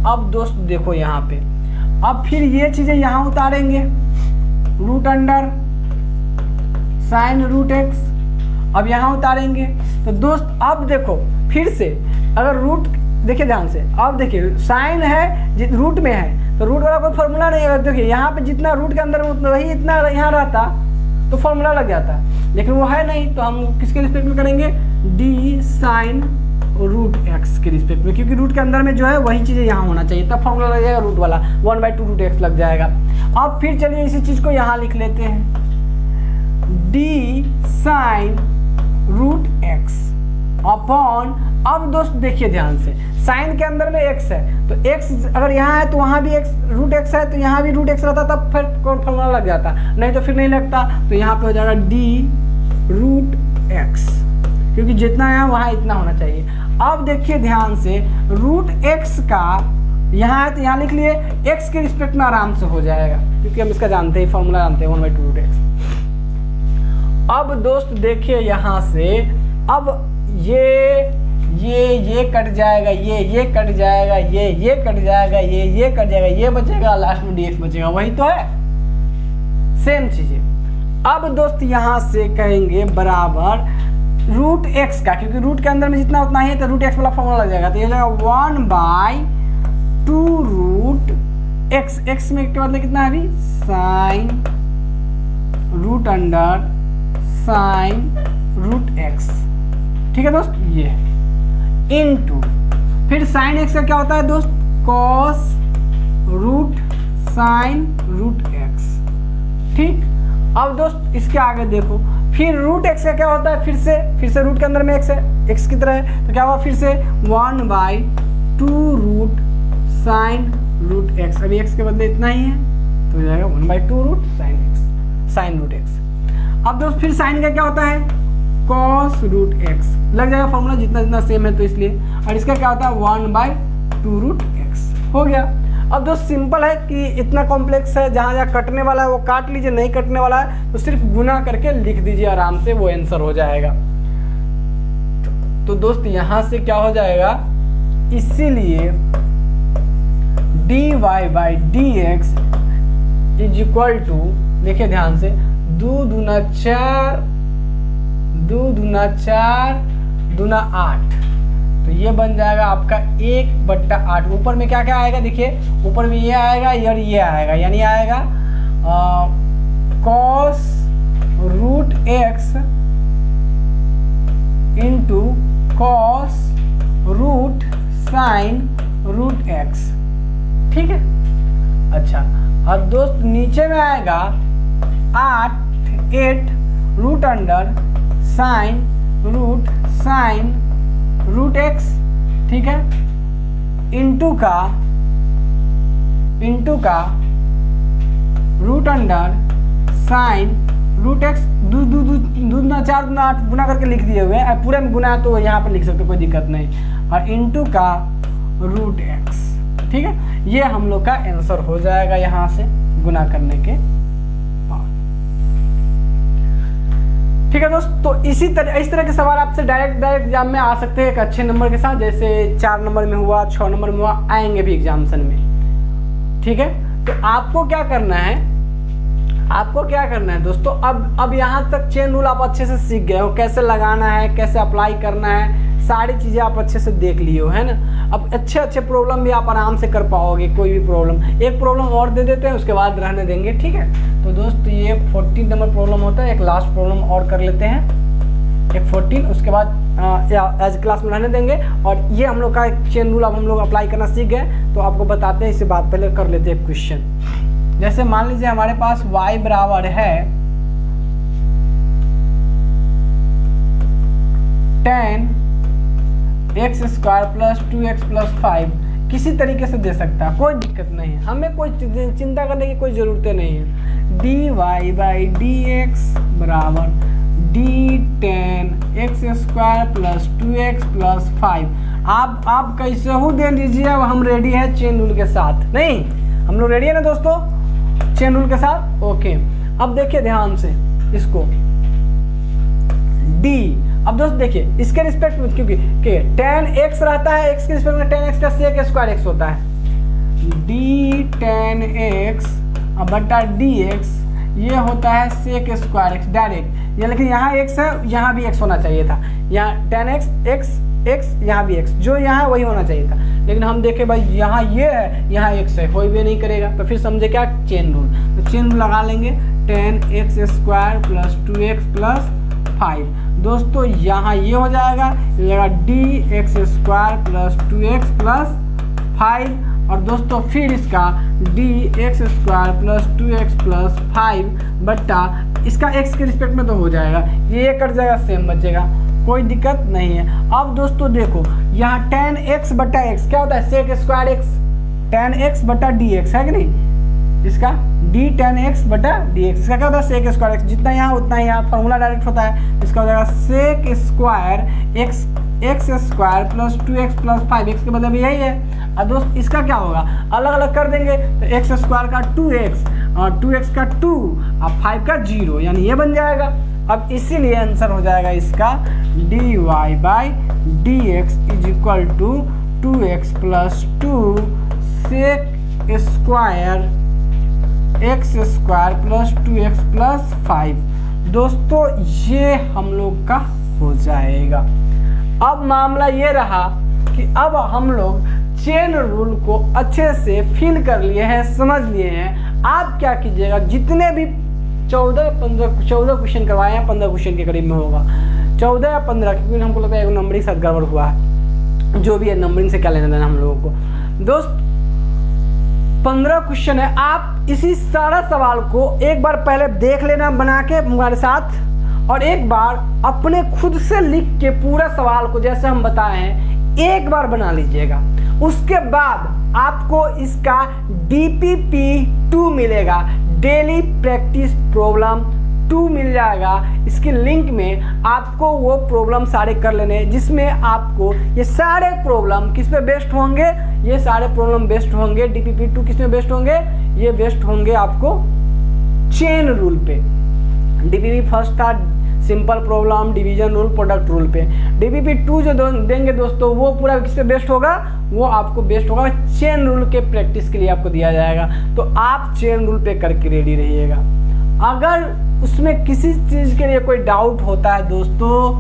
अब दोस्त देखो यहाँ पे, अब फिर ये चीजें यहाँ उतारेंगे, root under sign root x, अब यहाँ उतारेंगे। तो दोस्त अब देखो फिर से, अगर रूट देखिए ध्यान से, अब देखिए साइन है रूट में है, तो रूट वाला कोई फॉर्मूला नहीं है। देखिए यहाँ पे जितना रूट के अंदर वही इतना यहाँ रहता तो फॉर्मूला लग जाता, लेकिन वो है नहीं, तो हम किसके रिस्पेक्ट में करेंगे, डी साइन रूट एक्स के रिस्पेक्ट में, क्योंकि रूट के अंदर में जो है वही चीज़ें यहाँ होना चाहिए, तब फॉर्मूला लग जाएगा रूट वाला 1/2 रूट एक्स लग जाएगा। अब फिर चलिए इसी चीज़ को यहाँ लिख लेते हैं, d sine root x upon, अब दोस्त देखिए ध्यान से, साइन के अंदर में एक्स है, तो एक्स अगर यहाँ है तो वहाँ भी एक्स रूट एक्स है, तो यहाँ भी रूट एक्स रहता तब फिर फॉर्मूला लग जाता, नहीं तो फिर नहीं लगता। तो यहाँ पे हो जाएगा डी रूट एक्स, क्योंकि जितना है वहाँ इतना होना चाहिए। अब देखिए ध्यान से, रूट एक्स का यहाँ है तो यहाँ लिख लिए, एक्स के रिस्पेक्ट में आराम से हो जाएगा, क्योंकि हम इसका जानते हैं, फॉर्मूला जानते हैं 1/2 रूट एक्स। अब दोस्त देखिए यहाँ से, अब ये कट जाएगा, ये कट जाएगा, ये कट जाएगा, ये कट जाएगा, ये बचेगा, लास्ट में dx बचेगा, वही तो है, सेम चीजें। अब दोस्त यहाँ से कहेंगे बराबर रूट एक्स का, क्योंकि रूट के अंदर में जितना उतना ही है, तो रूट एक्स वाला फॉर्मूला लग जाएगा, तो ये हो जाएगा 1/2 रूट एक्स, एक्स में के मतलब कितना है अभी, sine root under sign root x, ठीक है दोस्त, ये इनटू फिर साइन एक्स का क्या होता है दोस्त, cos root sine root x, ठीक। अब दोस्त इसके आगे देखो, फिर रूट एक्स का क्या होता है, फिर से रूट के अंदर में एक्स है, एक्स की तरह है, तो क्या हुआ फिर से 1/2 रूट साइन रूट एक्स, अभी एक्स के बदले इतना ही है तो हो जाएगा 1/2 root sine x, sine root x. अब दोस्त फिर साइन का क्या होता है, कॉस रूट एक्स, लग जाएगा फॉर्मूला जितना जितना सेम है तो इसलिए, और इसका क्या होता है 1/2 रूट एक्स, हो गया। अब दोस्त सिंपल है कि इतना कॉम्प्लेक्स है, जहाँ जहाँ कटने वाला है वो काट लीजिए, नहीं कटने वाला है तो सिर्फ गुना करके लिख दीजिए आराम से, वो आंसर हो जाएगा। तो दोस्त यहाँ से क्या हो जाएगा, इसीलिए dy/dx इज इक्वल टू, देखिए ध्यान से, 2 दूना 4, 2 दूना 4 दूना 8, तो ये बन जाएगा आपका 1/8। ऊपर में क्या क्या आएगा, देखिए ऊपर में ये आएगा और ये आएगा, यानी आएगा cos root x into cos root sine root x, ठीक है। अच्छा, और दोस्त नीचे में आएगा 8 root under sign root x, ठीक है, इंटू का root under sign root x, दूना 4 दूना 8 गुना करके लिख दिए हुए हैं, पूरे में गुना है तो यहाँ पर लिख सकते, कोई दिक्कत नहीं, और इंटू का रूट एक्स, ठीक है। ये हम लोग का आंसर हो जाएगा यहाँ से गुना करने के बाद, ठीक है दोस्त। तो इस तरह के सवाल आपसे डायरेक्ट एग्जाम में आ सकते हैं एक अच्छे नंबर के साथ, जैसे 4 नंबर में हुआ, 6 नंबर में हुआ, आएंगे भी एग्जामिनेशन में, ठीक है। तो आपको क्या करना है दोस्तों, अब यहाँ तक चेन रूल आप अच्छे से सीख गए हो, कैसे लगाना है, कैसे अप्लाई करना है, सारी चीज़ें आप अच्छे से देख लिए हो, है ना। अब अच्छे प्रॉब्लम भी आप आराम से कर पाओगे, कोई भी प्रॉब्लम, एक प्रॉब्लम और दे देते हैं उसके बाद रहने देंगे, ठीक है। तो दोस्त ये 14 नंबर प्रॉब्लम होता है, एक लास्ट प्रॉब्लम और कर लेते हैं, एक 14, उसके बाद एज क्लास में रहने देंगे। और ये हम लोग का चेन रूल अब हम लोग अप्लाई करना सीख गए, तो आपको बताते हैं, इससे बात पहले कर लेते हैं क्वेश्चन। जैसे मान लीजिए हमारे पास y बराबर है tan x square plus 2x plus 5, किसी तरीके से दे सकता है, कोई दिक्कत नहीं है, हमें कोई चिंता करने की कोई ज़रूरत नहीं है। dy/dx बराबर d tan x square plus 2x plus 5, आप कैसे हो दे लीजिए, अब हम रेडी है चेन रूल के साथ, नहीं हम लोग रेडी है ना दोस्तों चेन रूल के साथ, ओके। अब देखिए ध्यान से इसको, d, अब दोस्त देखिए इसके रिस्पेक्ट में, क्योंकि tan x रहता है, x के रिस्पेक्ट में tan x का sec स्क्वायर x होता है, d tan x बटा dx ये होता है sec स्क्वायर x डायरेक्ट, ये लेकिन यहाँ x है, यहाँ भी x होना चाहिए था, यहाँ tan x यहाँ भी x, जो यहाँ वही होना चाहिए था, लेकिन हम देखे भाई यहाँ ये है, यहाँ x है, कोई भी नहीं करेगा, तो फिर समझे क्या, चेन रूल। तो चेन रूल लगा लेंगे, tan x square plus 2x plus 5, दोस्तों यहाँ ये हो जाएगा dx square plus 2x plus 5, और दोस्तों फिर इसका dx square plus 2x plus 5 बट्टा इसका x के रिस्पेक्ट में तो हो जाएगा, ये कट जाएगा, सेम बचेगा, कोई दिक्कत नहीं है। अब दोस्तों देखो यहाँ tan x बट्टा x क्या होता है, sec square x, tan x बट्टा dx है कि नहीं, इसका d tan x बटा dx, इसका क्या होता है sec स्क्वायर x, जितना यहाँ उतना ही यहाँ, फॉर्मूला डायरेक्ट होता है, इसका हो जाएगा sec square x square plus 2x plus 5, x के मतलब यही है। और दोस्त इसका क्या होगा, अलग अलग कर देंगे, तो x स्क्वायर का 2x और 2x का 2 और 5 का 0, यानी ये बन जाएगा। अब इसीलिए आंसर हो जाएगा इसका dy/dx is equal to 2x plus 2 sec square x square plus 2x plus 5। दोस्तों ये हम लोग का हो जाएगा। अब मामला ये रहा कि अब हम लोग चेन रूल को अच्छे से फील कर लिए हैं, समझ लिए हैं, आप क्या कीजिएगा, जितने भी 14 क्वेश्चन करवाए हैं, 15 क्वेश्चन के करीब में होगा, 14 या 15, क्योंकि हमको लगता है एक नंबरिंग साथ गड़बड़ हुआ है, जो भी है नंबरिंग से क्या लेना देना हम लोगों को। दोस्त 15 क्वेश्चन है, आप इसी सारा सवाल को एक बार पहले देख लेना बना के हमारे साथ, और एक बार अपने खुद से लिख के पूरा सवाल को जैसे हम बताए हैं एक बार बना लीजिएगा। उसके बाद आपको इसका DPP2 मिलेगा, डेली प्रैक्टिस प्रॉब्लम 2 मिल जाएगा। इसकी लिंक में आपको वो प्रॉब्लम सारे कर लेने, जिसमें आपको ये सारे प्रॉब्लम किस पे बेस्ड होंगे, ये सारे प्रॉब्लम बेस्ड होंगे DPP2 किस में बेस्ड होंगे, ये बेस्ड होंगे आपको चेन रूल पे। DPP फर्स्ट था simple problem, division rule, product rule पे। DPP2 जो देंगे दोस्तों वो पूरा किस पे बेस्ड होगा, वो आपको बेस्ड होगा चेन रूल के प्रैक्टिस के लिए आपको दिया जाएगा। तो आप चेन रूल पे करके रेडी रहिएगा। अगर उसमें किसी चीज़ के लिए कोई डाउट होता है दोस्तों,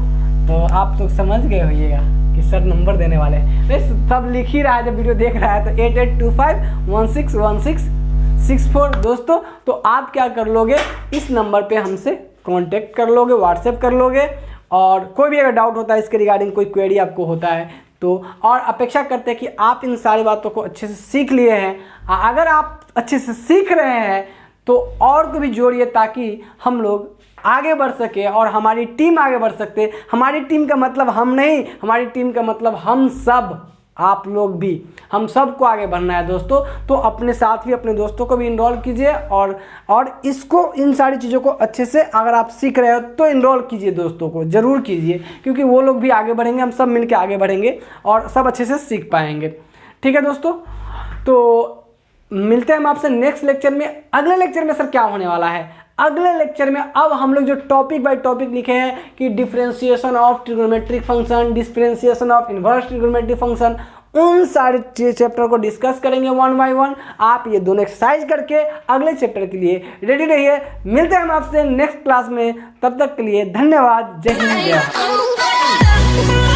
तो आप तो समझ गए होइएगा कि सर नंबर देने वाले हैं, सब लिख ही रहा है, जब वीडियो देख रहा है तो 8825161664 दोस्तों। तो आप क्या कर लोगे, इस नंबर पे हमसे कांटेक्ट कर लोगे, व्हाट्सएप कर लोगे, और कोई भी अगर डाउट होता है इसके रिगार्डिंग, कोई क्वेरी आपको होता है तो, और अपेक्षा करते हैं कि आप इन सारी बातों को अच्छे से सीख लिए हैं। अगर आप अच्छे से सीख रहे हैं तो और को भी जोड़िए, ताकि हम लोग आगे बढ़ सके और हमारी टीम आगे बढ़ सकते। हमारी टीम का मतलब हम नहीं, हमारी टीम का मतलब हम सब, आप लोग भी, हम सबको आगे बढ़ना है दोस्तों। तो अपने साथ भी अपने दोस्तों को भी इनरोल कीजिए, और इसको, इन सारी चीज़ों को अच्छे से अगर आप सीख रहे हो तो इनरोल कीजिए, दोस्तों को ज़रूर कीजिए, क्योंकि वो लोग भी आगे बढ़ेंगे, हम सब मिलकर आगे बढ़ेंगे और सब अच्छे से सीख पाएंगे। ठीक है दोस्तों, तो मिलते हैं हम आपसे नेक्स्ट लेक्चर में। अगले लेक्चर में सर क्या होने वाला है, अगले लेक्चर में अब हम लोग जो टॉपिक बाय टॉपिक लिखे हैं कि differentiation of trigonometric function, differentiation of inverse trigonometric function, उन सारे चैप्टर को डिस्कस करेंगे 1 बाय 1। आप ये दोनों एक्सरसाइज करके अगले चैप्टर के लिए रेडी रहिए। मिलते हैं हम आपसे नेक्स्ट क्लास में, तब तक के लिए धन्यवाद। जय हिंद, जय भारत।